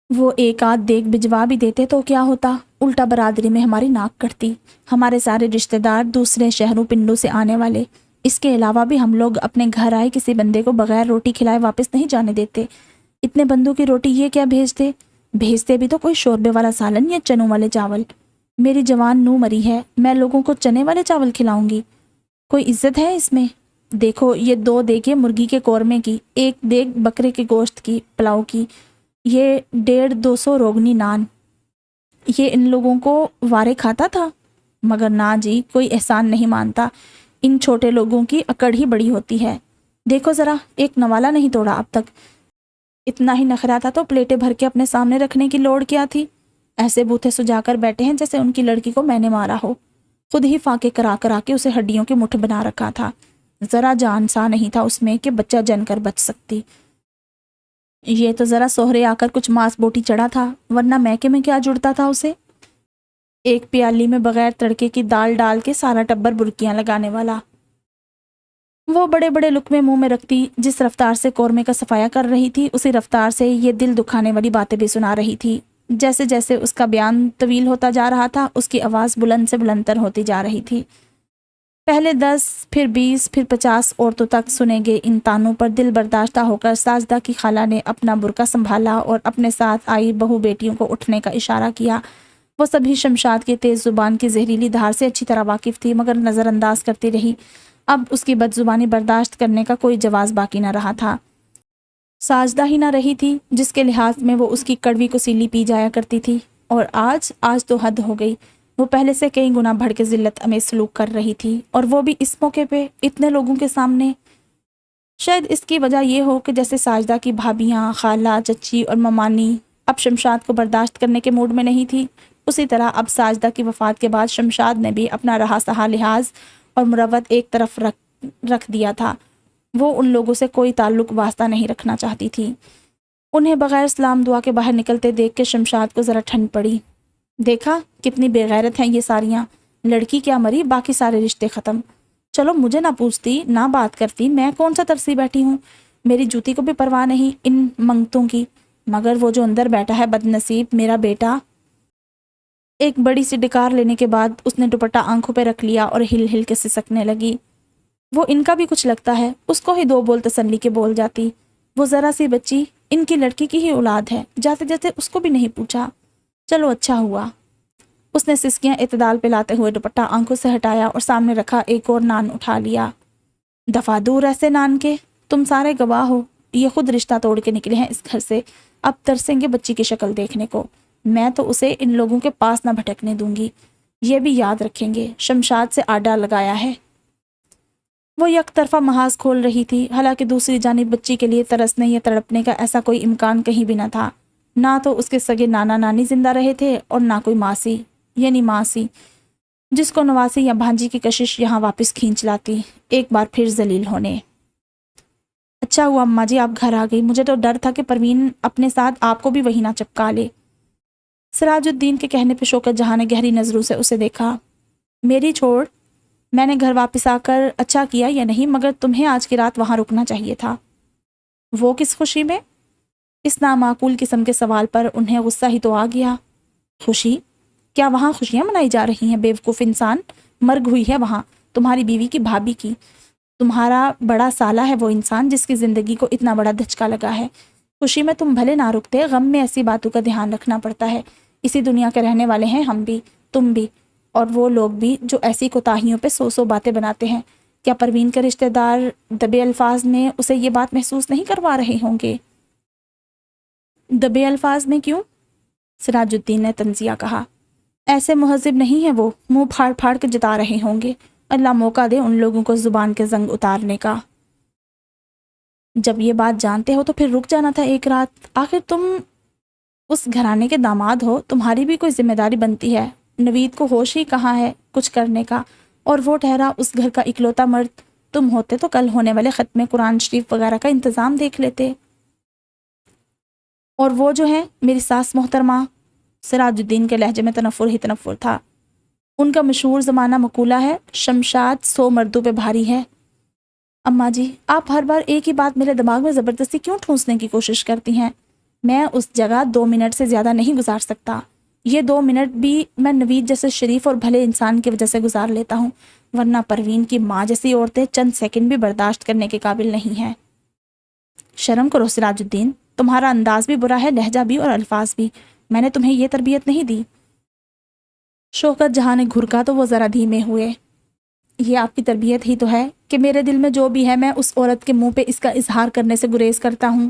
وہ ایک آدھ دیگ بھجوا بھی دیتے تو کیا ہوتا، الٹا برادری میں ہماری ناک کٹتی، ہمارے سارے رشتہ دار دوسرے شہروں پنڈوں سے آنے والے، اس کے علاوہ بھی ہم لوگ اپنے گھر آئے کسی بندے کو بغیر روٹی کھلائے واپس نہیں جانے دیتے۔ اتنے بندوں کی روٹی یہ کیا بھیجتے بھی تو کوئی شوربے والا سالن یا چنوں والے چاول۔ میری جوان نو مری ہے، میں لوگوں کو چنے والے چاول کھلاؤں گی؟ کوئی عزت ہے اس میں؟ دیکھو یہ 2 دیگیں مرغی کے قورمے کی، 1 دیگ بکرے کے گوشت کی پلاؤ کی، یہ 150-200 روگنی نان، یہ ان لوگوں کو وارے کھاتا تھا؟ مگر نہ جی، کوئی احسان نہیں مانتا، ان چھوٹے لوگوں کی اکڑ ہی بڑی ہوتی ہے۔ دیکھو ذرا، ایک نوالا نہیں توڑا اب تک، اتنا ہی نخرا تھا تو پلیٹیں بھر کے اپنے سامنے رکھنے کی لوڑ کیا تھی؟ ایسے بوتھے سجا کر بیٹھے ہیں جیسے ان کی لڑکی کو میں نے مارا ہو، خود ہی فاقے کرا کے اسے ہڈیوں کے مٹھ بنا رکھا تھا، ذرا جان سا نہیں تھا اس میں کہ بچہ جن کر بچ سکتی۔ یہ تو ذرا سوہرے آ کر کچھ ماس بوٹی چڑھا تھا، ورنہ میکے میں کیا جڑتا تھا اسے؟ ایک پیالی میں بغیر تڑکے کی دال ڈال کے سارا ٹبر برکیاں لگانے والا۔ وہ بڑے بڑے لقمے منہ میں رکھتی، جس رفتار سے قورمے کا صفایا کر رہی تھی اسی رفتار سے یہ دل دکھانے والی باتیں بھی سنا رہی تھی۔ جیسے جیسے اس کا بیان طویل ہوتا جا رہا تھا، اس کی آواز بلند سے بلند تر ہوتی جا رہی تھی۔ پہلے 10، پھر 20، پھر 50 عورتوں تک سنے گئے ان تانوں پر دل برداشتہ ہو کر ساجدہ کی خالہ نے اپنا برقع سنبھالا اور اپنے ساتھ آئی بہو بیٹیوں کو اٹھنے کا اشارہ کیا۔ وہ سبھی شمشاد کی تیز زبان کی زہریلی دھار سے اچھی طرح واقف تھی، مگر نظر انداز کرتی رہی۔ اب اس کی بد زبانی برداشت کرنے کا کوئی جواز باقی نہ رہا تھا۔ ساجدہ ہی نہ رہی تھی جس کے لحاظ میں وہ اس کی کڑوی کو سیلی پی جایا کرتی تھی، اور آج تو حد ہو گئی۔ وہ پہلے سے کئی گنا بڑھ کے ذلت امیز سلوک کر رہی تھی، اور وہ بھی اس موقع پہ اتنے لوگوں کے سامنے۔ شاید اس کی وجہ یہ ہو کہ جیسے ساجدہ کی بھابیاں، خالہ، چچی اور ممانی اب شمشاد کو برداشت کرنے کے موڈ میں نہیں تھی، اسی طرح اب ساجدہ کی وفات کے بعد شمشاد نے بھی اپنا رہا سہا لحاظ اور مروت ایک طرف رکھ دیا تھا۔ وہ ان لوگوں سے کوئی تعلق واسطہ نہیں رکھنا چاہتی تھی۔ انہیں بغیر سلام دعا کے باہر نکلتے دیکھ کے شمشاد کو ذرا ٹھنڈ پڑی۔ دیکھا کتنی بے غیرت ہیں یہ ساریاں، لڑکی کیا مری باقی سارے رشتے ختم۔ چلو مجھے نہ پوچھتی نہ بات کرتی، میں کون سا ترسی بیٹھی ہوں، میری جوتی کو بھی پرواہ نہیں ان منگتوں کی، مگر وہ جو اندر بیٹھا ہے بد نصیب میرا بیٹا۔ ایک بڑی سی ڈکار لینے کے بعد اس نے دوپٹہ آنکھوں پہ رکھ لیا اور ہل ہل کے سسکنے لگی۔ وہ ان کا بھی کچھ لگتا ہے، اس کو ہی دو بول تسلی کے بول جاتی، وہ ذرا سی بچی ان کی لڑکی کی ہی اولاد ہے، جاتے جاتے اس کو بھی نہیں پوچھا۔ چلو اچھا ہوا۔ اس نے سسکیاں اعتدال پہ لاتے ہوئے دوپٹہ آنکھوں سے ہٹایا اور سامنے رکھا ایک اور نان اٹھا لیا۔ دفعہ دور ایسے نان کے، تم سارے گواہ ہو، یہ خود رشتہ توڑ کے نکلے ہیں اس گھر سے، اب ترسیں گے بچی کی شکل دیکھنے کو۔ میں تو اسے ان لوگوں کے پاس نہ بھٹکنے دوں گی، یہ بھی یاد رکھیں گے، شمشاد سے آڈا لگایا ہے۔ وہ یک طرفہ محاذ کھول رہی تھی، حالانکہ دوسری جانب بچی کے لیے ترسنے یا تڑپنے کا ایسا کوئی امکان کہیں بھی نہ تھا۔ نہ تو اس کے سگے نانا نانی زندہ رہے تھے اور نہ کوئی ماسی، یعنی ماسی جس کو نواسی یا بھانجی کی کشش یہاں واپس کھینچ لاتی ایک بار پھر ذلیل ہونے۔ اچھا ہوا اماں جی آپ گھر آ گئی، مجھے تو ڈر تھا کہ پروین اپنے ساتھ آپ کو بھی وہی نہ چپکا لے۔ سراج الدین کے کہنے پہ شوکت جہاں نے گہری نظروں سے اسے دیکھا۔ میری چھوڑ، میں نے گھر واپس آ کر اچھا کیا یا نہیں، مگر تمہیں آج کی رات وہاں رکنا چاہیے تھا۔ وہ کس خوشی میں؟ اس نامعقول قسم کے سوال پر انہیں غصہ ہی تو آ گیا۔ خوشی؟ کیا وہاں خوشیاں منائی جا رہی ہیں؟ بیوقوف انسان، مرگ ہوئی ہے وہاں تمہاری بیوی کی بھابھی کی، تمہارا بڑا سالہ ہے وہ انسان جس کی زندگی کو اتنا بڑا دھچکا لگا ہے۔ خوشی میں تم بھلے نہ رکتے، غم میں ایسی باتوں کا دھیان رکھنا پڑتا ہے، اسی دنیا کے رہنے والے ہیں ہم بھی، تم بھی، اور وہ لوگ بھی جو ایسی کوتاہیوں پہ سو سو باتیں بناتے ہیں۔ کیا پروین کے رشتہ دار دبے الفاظ میں اسے یہ بات محسوس نہیں کروا رہے ہوں گے؟ دبے الفاظ میں کیوں؟ سراج الدین نے تنزیہ کہا۔ ایسے مہذب نہیں ہیں وہ، منہ پھاڑ پھاڑ کے جتا رہے ہوں گے، اللہ موقع دے ان لوگوں کو زبان کے زنگ اتارنے کا۔ جب یہ بات جانتے ہو تو پھر رک جانا تھا ایک رات، آخر تم اس گھرانے کے داماد ہو، تمہاری بھی کوئی ذمہ داری بنتی ہے۔ نوید کو ہوش ہی کہاں ہے کچھ کرنے کا، اور وہ ٹھہرا اس گھر کا اکلوتا مرد، تم ہوتے تو کل ہونے والے ختم قرآن شریف وغیرہ کا انتظام دیکھ لیتے۔ اور وہ جو ہے میری ساس محترمہ، سراج الدین کے لہجے میں تنفر ہی تنفر تھا، ان کا مشہور زمانہ مقولہ ہے، شمشاد 100 مردوں پہ بھاری ہے۔ اماں جی آپ ہر بار ایک ہی بات میرے دماغ میں زبردستی کیوں ٹھونسنے کی کوشش کرتی ہیں؟ میں اس جگہ 2 منٹ سے زیادہ نہیں گزار سکتا، یہ 2 منٹ بھی میں نوید جیسے شریف اور بھلے انسان کی وجہ سے گزار لیتا ہوں، ورنہ پروین کی ماں جیسی عورتیں چند سیکنڈ بھی برداشت کرنے کے قابل نہیں ہیں۔ شرم کرو سراج الدین، تمہارا انداز بھی برا ہے، لہجہ بھی اور الفاظ بھی، میں نے تمہیں یہ تربیت نہیں دی۔ شوکت جہاں نے گھرکا تو وہ ذرا دھیمے ہوئے۔ یہ آپ کی تربیت ہی تو ہے کہ میرے دل میں جو بھی ہے میں اس عورت کے منہ پہ اس کا اظہار کرنے سے گریز کرتا ہوں۔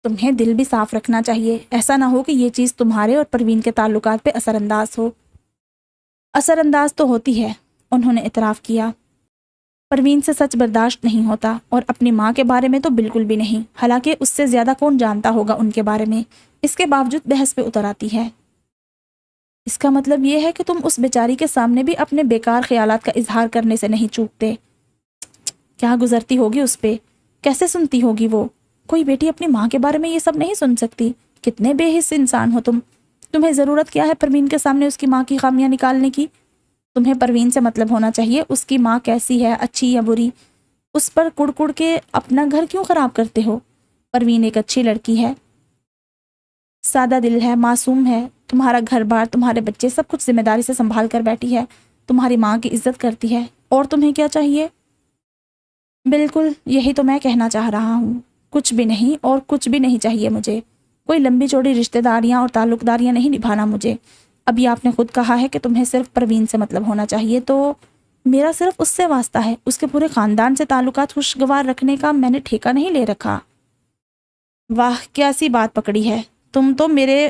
تمہیں دل بھی صاف رکھنا چاہیے، ایسا نہ ہو کہ یہ چیز تمہارے اور پروین کے تعلقات پہ اثر انداز ہو۔ اثر انداز تو ہوتی ہے، انہوں نے اعتراف کیا۔ پروین سے سچ برداشت نہیں ہوتا، اور اپنی ماں کے بارے میں تو بالکل بھی نہیں، حالانکہ اس سے زیادہ کون جانتا ہوگا ان کے بارے میں، اس کے باوجود بحث پہ اتر آتی ہے۔ اس کا مطلب یہ ہے کہ تم اس بیچاری کے سامنے بھی اپنے بیکار خیالات کا اظہار کرنے سے نہیں چوکتے۔ کیا گزرتی ہوگی اس پہ، کیسے سنتی ہوگی وہ؟ کوئی بیٹی اپنی ماں کے بارے میں یہ سب نہیں سن سکتی، کتنے بے حس انسان ہو تم۔ تمہیں ضرورت کیا ہے پروین کے سامنے اس کی ماں کی خامیاں نکالنے کی؟ تمہیں پروین سے مطلب ہونا چاہیے اس کی ماں کیسی ہے، اچھی یا بری، اس پر کڑ کڑ کے اپنا گھر کیوں خراب کرتے ہو؟ پروین ایک اچھی لڑکی ہے، سادہ دل ہے، معصوم ہے، تمہارا گھر بار، تمہارے بچے سب کچھ ذمہ داری سے سنبھال کر بیٹھی ہے، تمہاری ماں کی عزت کرتی ہے، اور تمہیں کیا چاہیے؟ بالکل یہی تو میں کہنا چاہ رہا ہوں، کچھ بھی نہیں اور کچھ بھی نہیں چاہیے مجھے، کوئی لمبی چوڑی رشتہ داریاں اور تعلق داریاں نہیں نبھانا مجھے۔ ابھی آپ نے خود کہا ہے کہ تمہیں صرف پروین سے مطلب ہونا چاہیے، تو میرا صرف اس سے واسطہ ہے، اس کے پورے خاندان سے تعلقات خوشگوار رکھنے کا میں نے ٹھیکہ نہیں لے رکھا۔ واہ کیا سی بات پکڑی ہے، تم تو میرے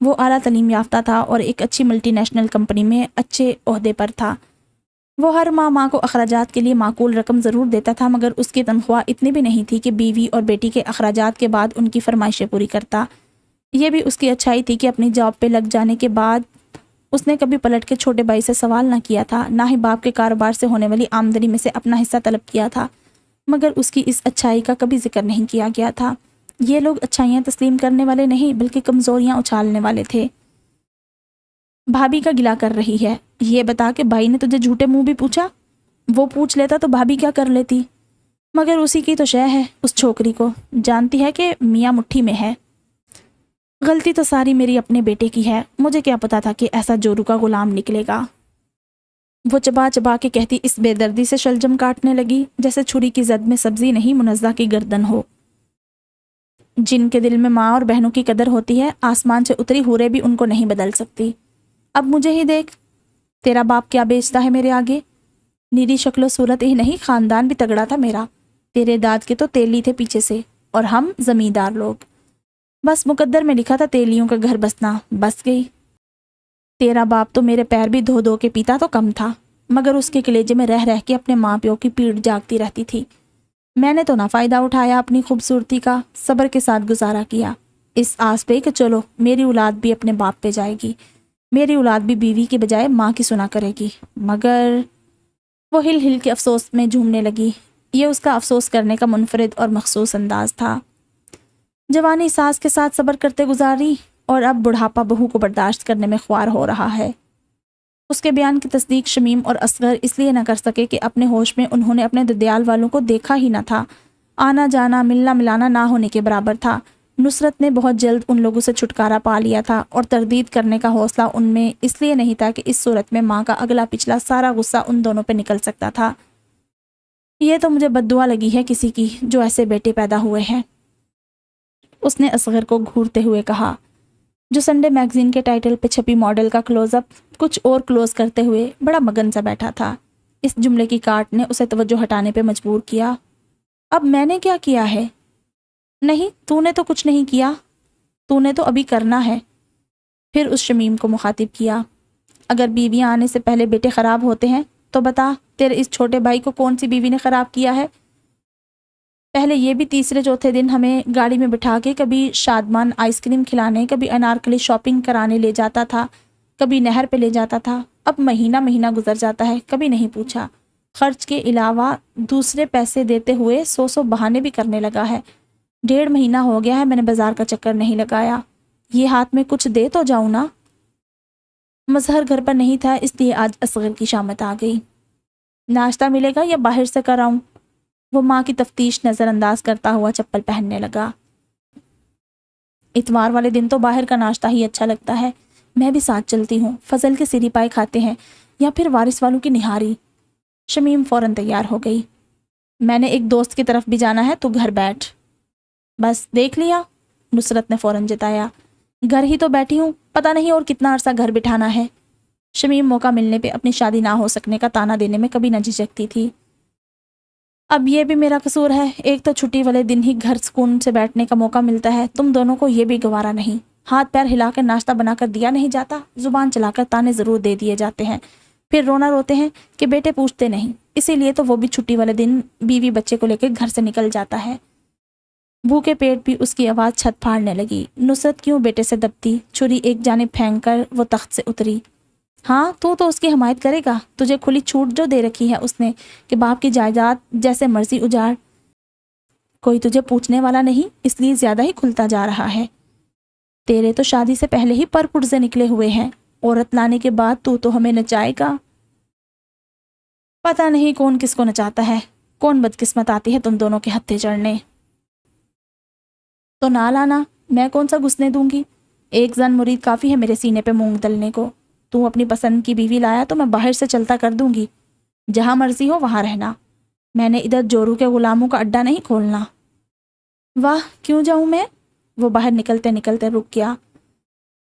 وہ اعلیٰ تعلیم یافتہ تھا اور ایک اچھی ملٹی نیشنل کمپنی میں اچھے عہدے پر تھا۔ وہ ہر ماہ کو اخراجات کے لیے معقول رقم ضرور دیتا تھا، مگر اس کی تنخواہ اتنی بھی نہیں تھی کہ بیوی اور بیٹی کے اخراجات کے بعد ان کی فرمائشیں پوری کرتا۔ یہ بھی اس کی اچھائی تھی کہ اپنی جاب پہ لگ جانے کے بعد اس نے کبھی پلٹ کے چھوٹے بھائی سے سوال نہ کیا تھا، نہ ہی باپ کے کاروبار سے ہونے والی آمدنی میں سے اپنا حصہ طلب کیا تھا، مگر اس کی اس اچھائی کا کبھی ذکر نہیں کیا گیا تھا۔ یہ لوگ اچھائیاں تسلیم کرنے والے نہیں بلکہ کمزوریاں اچھالنے والے تھے۔ بھابھی کا گلہ کر رہی ہے، یہ بتا کہ بھائی نے تجھے جھوٹے منہ بھی پوچھا؟ وہ پوچھ لیتا تو بھابھی کیا کر لیتی، مگر اسی کی تو شے ہے، اس چھوکری کو جانتی ہے کہ میاں مٹھی میں ہے۔ غلطی تو ساری میری اپنے بیٹے کی ہے، مجھے کیا پتا تھا کہ ایسا جورو کا غلام نکلے گا۔ وہ چبا چبا کے کہتی اس بے دردی سے شلجم کاٹنے لگی جیسے چھری کی زد میں سبزی نہیں منزہ کی گردن ہو۔ جن کے دل میں ماں اور بہنوں کی قدر ہوتی ہے، آسمان سے اتری حوریں بھی ان کو نہیں بدل سکتی۔ اب مجھے ہی دیکھ، تیرا باپ کیا بیچتا ہے میرے آگے؟ نیری شکل و صورت ہی نہیں، خاندان بھی تگڑا تھا میرا، تیرے داد کے تو تیلی تھے پیچھے سے، اور ہم زمیندار لوگ، بس مقدر میں لکھا تھا تیلیوں کا گھر بسنا، بس گئی۔ تیرا باپ تو میرے پیر بھی دھو دھو کے پیتا تو کم تھا، مگر اس کے کلیجے میں رہ رہ کے اپنے ماں پیو کی پیڑ جاگتی رہتی تھی۔ میں نے تو نہ فائدہ اٹھایا اپنی خوبصورتی کا، صبر کے ساتھ گزارا کیا، اس آس پہ کہ چلو میری اولاد بھی اپنے باپ پہ جائے گی، میری اولاد بھی بیوی کے بجائے ماں کی سنا کرے گی، مگر وہ ہل ہل کے افسوس میں جھومنے لگی۔ یہ اس کا افسوس کرنے کا منفرد اور مخصوص انداز تھا۔ جوانی ساس کے ساتھ صبر کرتے گزاری اور اب بڑھاپا بہو کو برداشت کرنے میں خوار ہو رہا ہے۔ اس کے بیان کی تصدیق شمیم اور اصغر اس لیے نہ کر سکے کہ اپنے ہوش میں انہوں نے اپنے ددیال والوں کو دیکھا ہی نہ تھا، آنا جانا ملنا ملانا نہ ہونے کے برابر تھا۔ نصرت نے بہت جلد ان لوگوں سے چھٹکارا پا لیا تھا اور تردید کرنے کا حوصلہ ان میں اس لیے نہیں تھا کہ اس صورت میں ماں کا اگلا پچھلا سارا غصہ ان دونوں پہ نکل سکتا تھا۔ یہ تو مجھے بد دعا لگی ہے کسی کی جو ایسے بیٹے پیدا ہوئے ہیں، اس نے اصغر کو گھورتے ہوئے کہا، جو سنڈے میگزین کے ٹائٹل پہ چھپی ماڈل کا کلوز اپ کچھ اور کلوز کرتے ہوئے بڑا مگن سا بیٹھا تھا۔ اس جملے کی کاٹ نے اسے توجہ ہٹانے پہ مجبور کیا۔ اب میں نے کیا کیا ہے؟ نہیں، تو نے تو کچھ نہیں کیا، تو نے تو ابھی کرنا ہے۔ پھر اس شمیم کو مخاطب کیا، اگر بیویاں آنے سے پہلے بیٹے خراب ہوتے ہیں تو بتا تیرے اس چھوٹے بھائی کو کون سی بیوی نے خراب کیا ہے؟ پہلے یہ بھی تیسرے چوتھے دن ہمیں گاڑی میں بٹھا کے کبھی شادمان آئس کریم کھلانے، کبھی انارکلی شاپنگ کرانے لے جاتا تھا، کبھی نہر پہ لے جاتا تھا۔ اب مہینہ مہینہ گزر جاتا ہے، کبھی نہیں پوچھا۔ خرچ کے علاوہ دوسرے پیسے دیتے ہوئے 100 بہانے بھی کرنے لگا ہے۔ 1.5 مہینہ ہو گیا ہے میں نے بازار کا چکر نہیں لگایا، یہ ہاتھ میں کچھ دے تو جاؤں نا۔ مظہر گھر پر نہیں تھا، اس لیے آج اصغر کی شامت آ گئی۔ ناشتہ ملے گا یا باہر سے کراؤں؟ وہ ماں کی تفتیش نظر انداز کرتا ہوا چپل پہننے لگا۔ اتوار والے دن تو باہر کا ناشتہ ہی اچھا لگتا ہے، میں بھی ساتھ چلتی ہوں، فضل کے سری پائے کھاتے ہیں یا پھر وارث والوں کی نہاری۔ شمیم فوراً تیار ہو گئی، میں نے ایک دوست کی طرف بھی جانا ہے، تو گھر بیٹھ۔ بس دیکھ لیا، نصرت نے فوراً جتایا، گھر ہی تو بیٹھی ہوں، پتہ نہیں اور کتنا عرصہ گھر بٹھانا ہے۔ شمیم موقع ملنے پہ اپنی شادی نہ ہو سکنے کا تانا دینے میں کبھی نہ جھجکتی تھی۔ اب یہ بھی میرا قصور ہے، ایک تو چھٹی والے دن ہی گھر سکون سے بیٹھنے کا موقع ملتا ہے، تم دونوں کو یہ بھی گوارا نہیں، ہاتھ پیر ہلا کر ناشتہ بنا کر دیا نہیں جاتا، زبان چلا کر تانے ضرور دے دیے جاتے ہیں، پھر رونا روتے ہیں کہ بیٹے پوچھتے نہیں، اسی لیے تو وہ بھی چھٹی والے دن بیوی بچے کو لے کے گھر سے نکل جاتا ہے۔ بھوکے پیٹ بھی اس کی آواز چھت پھاڑنے لگی۔ نصرت کیوں بیٹے سے دبتی، چھری ایک جانب پھینک کر وہ تخت سے اتری۔ ہاں تو اس کی حمایت کرے گا، تجھے کھلی چھوٹ جو دے رکھی ہے اس نے کہ باپ کی جائیداد جیسے مرضی اجاڑ، کوئی تجھے پوچھنے والا نہیں، اس لیے زیادہ ہی کھلتا جا رہا ہے۔ تیرے تو شادی سے پہلے ہی پر پرزے نکلے ہوئے ہیں، عورت لانے کے بعد تو ہمیں نچائے گا۔ پتہ نہیں کون کس کو نچاتا ہے، کون بدقسمت آتی ہے تم دونوں کے ہتھے چڑھنے۔ تو نہ لانا، میں کون سا گھسنے دوں گی، ایک زن مرید کافی ہے میرے سینے پہ مونگ دلنے کو۔ تو اپنی پسند کی بیوی لایا تو میں باہر سے چلتا کر دوں گی، جہاں مرضی ہو وہاں رہنا، میں نے ادھر جورو کے غلاموں کا اڈا نہیں کھولنا۔ واہ، کیوں جاؤں میں؟ وہ باہر نکلتے نکلتے رک گیا۔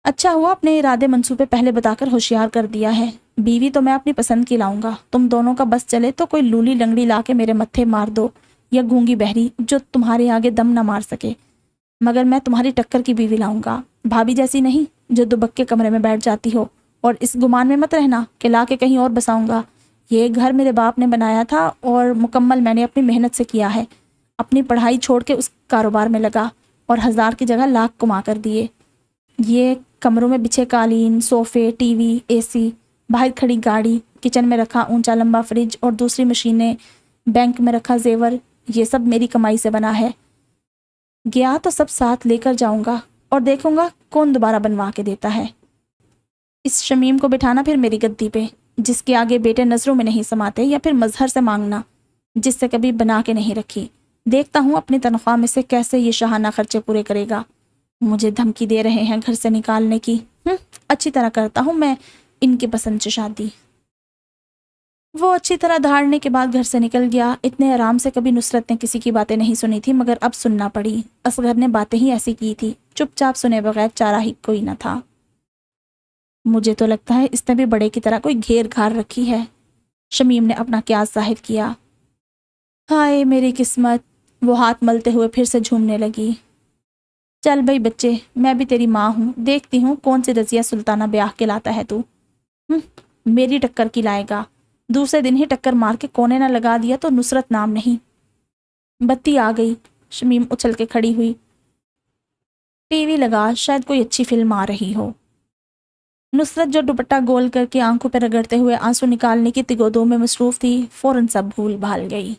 اچھا ہوا اپنے ارادے منصوبے پہلے بتا کر ہوشیار کر دیا ہے، بیوی تو میں اپنی پسند کی لاؤں گا، تم دونوں کا بس چلے تو کوئی لولی لنگڑی لا کے میرے متھے مار دو، یا گونگی بہری جو تمہارے آگے دم نہ مار سکے، مگر میں تمہاری ٹکر کی بیوی لاؤں گا، بھابھی جیسی نہیں، جو دبک کے کمرے میں بیٹھ جاتی ہو، اور اس گمان میں مت رہنا کہ لا کے کہیں اور بساؤں گا۔ یہ گھر میرے باپ نے بنایا تھا اور مکمل میں نے اپنی محنت سے کیا ہے۔ اپنی پڑھائی چھوڑ کے اس کاروبار میں لگا اور 1000 کی جگہ لاکھ کما کر دیے۔ یہ کمروں میں بچھے قالین، صوفے، ٹی وی، اے سی، باہر کھڑی گاڑی، کچن میں رکھا اونچا لمبا فریج اور دوسری مشینیں، بینک میں رکھا زیور، یہ سب میری کمائی سے بنا ہے۔ گیا تو سب ساتھ لے کر جاؤں گا اور دیکھوں گا کون دوبارہ بنوا کے دیتا ہے۔ اس شمیم کو بٹھانا پھر میری گدی پہ، جس کے آگے بیٹے نظروں میں نہیں سماتے، یا پھر مظہر سے مانگنا جس سے کبھی بنا کے نہیں رکھی۔ دیکھتا ہوں اپنی تنخواہ میں سے کیسے یہ شاہانہ خرچے پورے کرے گا۔ مجھے دھمکی دے رہے ہیں گھر سے نکالنے کی۔ اچھی طرح کرتا ہوں میں ان کی پسند سے شادی۔ وہ اچھی طرح دھاڑنے کے بعد گھر سے نکل گیا۔ اتنے آرام سے کبھی نصرت نے کسی کی باتیں نہیں سنی تھی، مگر اب سننا پڑی۔ اصغر نے باتیں ہی ایسی کی تھی، چپ چاپ سنے بغیر چارہ ہی کوئی نہ تھا۔ مجھے تو لگتا ہے اس نے بھی بڑے کی طرح کوئی گھیر گھار رکھی ہے۔ شمیم نے اپنا قیاس ظاہر کیا۔ ہائے میری قسمت، وہ ہاتھ ملتے ہوئے پھر سے جھومنے لگی۔ چل بھئی بچے، میں بھی تیری ماں ہوں، دیکھتی ہوں کون سی رضیہ سلطانہ بیاہ کے لاتا ہے تو۔ میری ٹکر کی لائے گا، دوسرے دن ہی ٹکر مار کے کونے نہ لگا دیا تو نصرت نام نہیں۔ بتی آ گئی، شمیم اچھل کے کھڑی ہوئی۔ ٹی وی لگا، شاید کوئی اچھی فلم آ رہی ہو۔ نصرت جو دوپٹہ گول کر کے آنکھوں پہ رگڑتے ہوئے آنسو نکالنے کی تگودوں میں مصروف تھی، فوراً سب بھول بھال گئی۔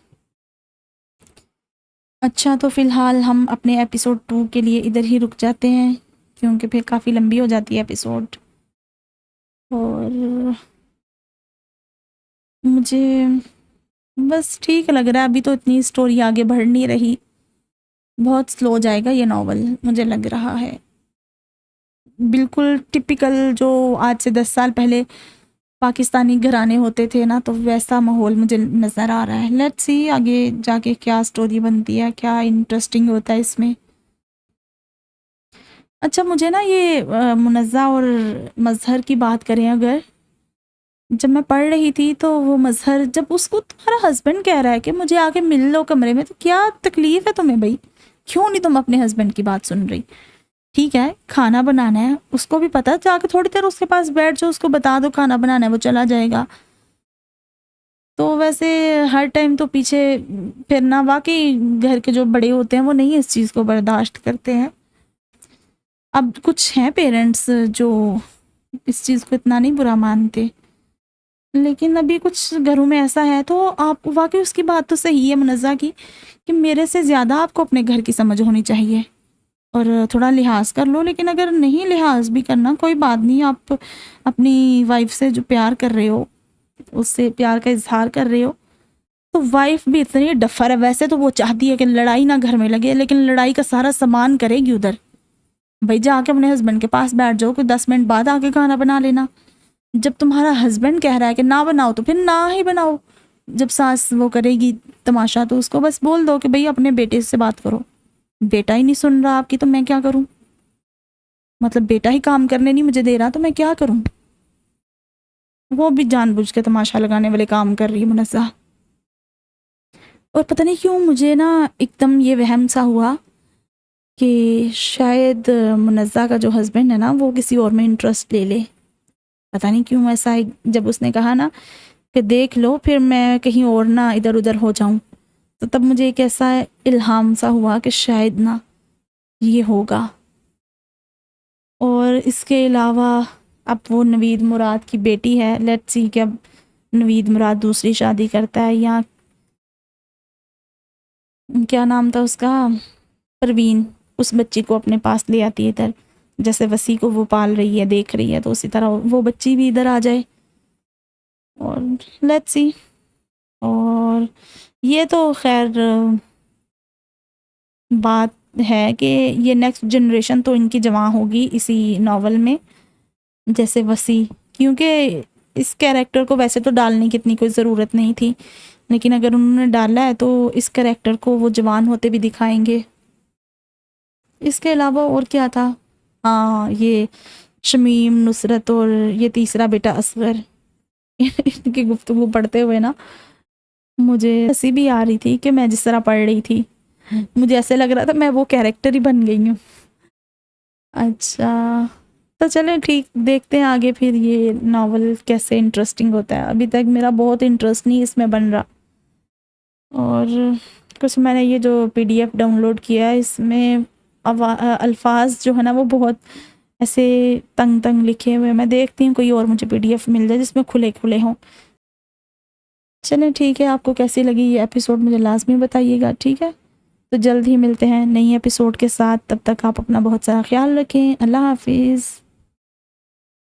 اچھا تو فی الحال ہم اپنے ایپیسوڈ 2 کے لیے ادھر ہی رک جاتے ہیں، کیونکہ پھر کافی لمبی ہو جاتی ہے ایپیسوڈ، اور مجھے بس ٹھیک لگ رہا ہے۔ ابھی تو اتنی سٹوری آگے بڑھ نہیں رہی، بہت سلو جائے گا یہ ناول مجھے لگ رہا ہے۔ بالکل ٹپیکل جو آج سے 10 سال پہلے پاکستانی گھرانے ہوتے تھے نا، تو ویسا ماحول مجھے نظر آ رہا ہے۔ لیٹس سی آگے جا کے کیا سٹوری بنتی ہے، کیا انٹرسٹنگ ہوتا ہے اس میں۔ اچھا مجھے نا یہ منزہ اور مظہر کی بات کریں، اگر جب میں پڑھ رہی تھی تو وہ مظہر جب اس کو تمہارا ہسبینڈ کہہ رہا ہے کہ مجھے آ کے مل لو کمرے میں، تو کیا تکلیف ہے تمہیں بھائی؟ کیوں نہیں تم اپنے ہسبینڈ کی بات سن رہی؟ ٹھیک ہے کھانا بنانا ہے، اس کو بھی پتا، جا کے تھوڑی دیر اس کے پاس بیٹھ جاؤ، اس کو بتا دو کھانا بنانا ہے، وہ چلا جائے گا۔ تو ویسے ہر ٹائم تو پیچھے پھرنا، واقعی گھر کے جو بڑے ہوتے ہیں وہ نہیں اس چیز کو برداشت کرتے ہیں۔ اب کچھ ہیں پیرنٹس جو اس چیز کو اتنا نہیں برا مانتے، لیکن ابھی کچھ گھروں میں ایسا ہے۔ تو آپ واقعی اس کی بات تو صحیح ہے منزہ کی، کہ میرے سے زیادہ آپ کو اپنے گھر کی سمجھ ہونی چاہیے اور تھوڑا لحاظ کر لو۔ لیکن اگر نہیں لحاظ بھی کرنا، کوئی بات نہیں، آپ اپنی وائف سے جو پیار کر رہے ہو، اس سے پیار کا اظہار کر رہے ہو، تو وائف بھی اتنی ڈفر ہے۔ ویسے تو وہ چاہتی ہے کہ لڑائی نہ گھر میں لگے، لیکن لڑائی کا سارا سامان کرے گی ادھر۔ بھائی جا کے اپنے ہسبینڈ کے پاس بیٹھ جاؤ، کوئی 10 منٹ بعد آ کے کھانا بنا لینا۔ جب تمہارا ہسبینڈ کہہ رہا ہے کہ نہ بناؤ تو پھر نہ ہی بناؤ۔ جب ساس وہ کرے گی تماشا، تو اس کو بس بول دو کہ بھئی اپنے بیٹے سے بات کرو۔ بیٹا ہی نہیں سن رہا آپ کی، تو میں کیا کروں؟ مطلب بیٹا ہی کام کرنے نہیں مجھے دے رہا، تو میں کیا کروں؟ وہ بھی جان بوجھ کے تماشا لگانے والے کام کر رہی ہے منزہ۔ اور پتہ نہیں کیوں مجھے نا ایک دم یہ وہم سا ہوا کہ شاید منزہ کا جو ہسبینڈ ہے نا، وہ کسی اور میں انٹرسٹ لے لے۔ پتہ نہیں کیوں ایسا، جب اس نے کہا نا کہ دیکھ لو پھر میں کہیں اور نہ ادھر ادھر ہو جاؤں، تو تب مجھے ایک ایسا الہام سا ہوا کہ شاید نہ یہ ہوگا۔ اور اس کے علاوہ اب وہ نوید مراد کی بیٹی ہے، لیٹس سی کہ اب نوید مراد دوسری شادی کرتا ہے، یا کیا نام تھا اس کا، پروین، اس بچی کو اپنے پاس لے آتی ہے ادھر، جیسے وسیع کو وہ پال رہی ہے، دیکھ رہی ہے، تو اسی طرح وہ بچی بھی ادھر آ جائے، اور لیٹس سی۔ اور یہ تو خیر بات ہے کہ یہ نیکسٹ جنریشن تو ان کی جوان ہوگی اسی ناول میں، جیسے وسیع، کیونکہ اس کیریکٹر کو ویسے تو ڈالنے کی اتنی کوئی ضرورت نہیں تھی، لیکن اگر انہوں نے ڈالا ہے تو اس کیریکٹر کو وہ جوان ہوتے بھی دکھائیں گے۔ اس کے علاوہ اور کیا تھا؟ ہاں یہ شمیم، نصرت اور یہ تیسرا بیٹا اصغر، ان کی گفتگو پڑھتے ہوئے نا مجھے ہنسی بھی آ رہی تھی کہ میں جس طرح پڑھ رہی تھی، مجھے ایسے لگ رہا تھا میں وہ کیریکٹر ہی بن گئی ہوں۔ اچھا تو چلیں ٹھیک، دیکھتے ہیں آگے پھر یہ ناول کیسے انٹرسٹنگ ہوتا ہے. ابھی تک میرا بہت انٹرسٹ نہیں اس میں بن رہا. اور کچھ میں نے یہ جو PDF ڈاؤن لوڈ کیا ہے اس میں الفاظ جو ہے نا وہ بہت ایسے تنگ تنگ لکھے ہوئے. میں دیکھتی ہوں کوئی اور مجھے PDF مل جائے جس میں کھلے کھلے ہوں. چلیں ٹھیک ہے، آپ کو کیسی لگی یہ ایپیسوڈ مجھے لازمی بتائیے گا. ٹھیک ہے، تو جلد ہی ملتے ہیں نئی ایپیسوڈ کے ساتھ. تب تک آپ اپنا بہت سارا خیال رکھیں. اللہ حافظ.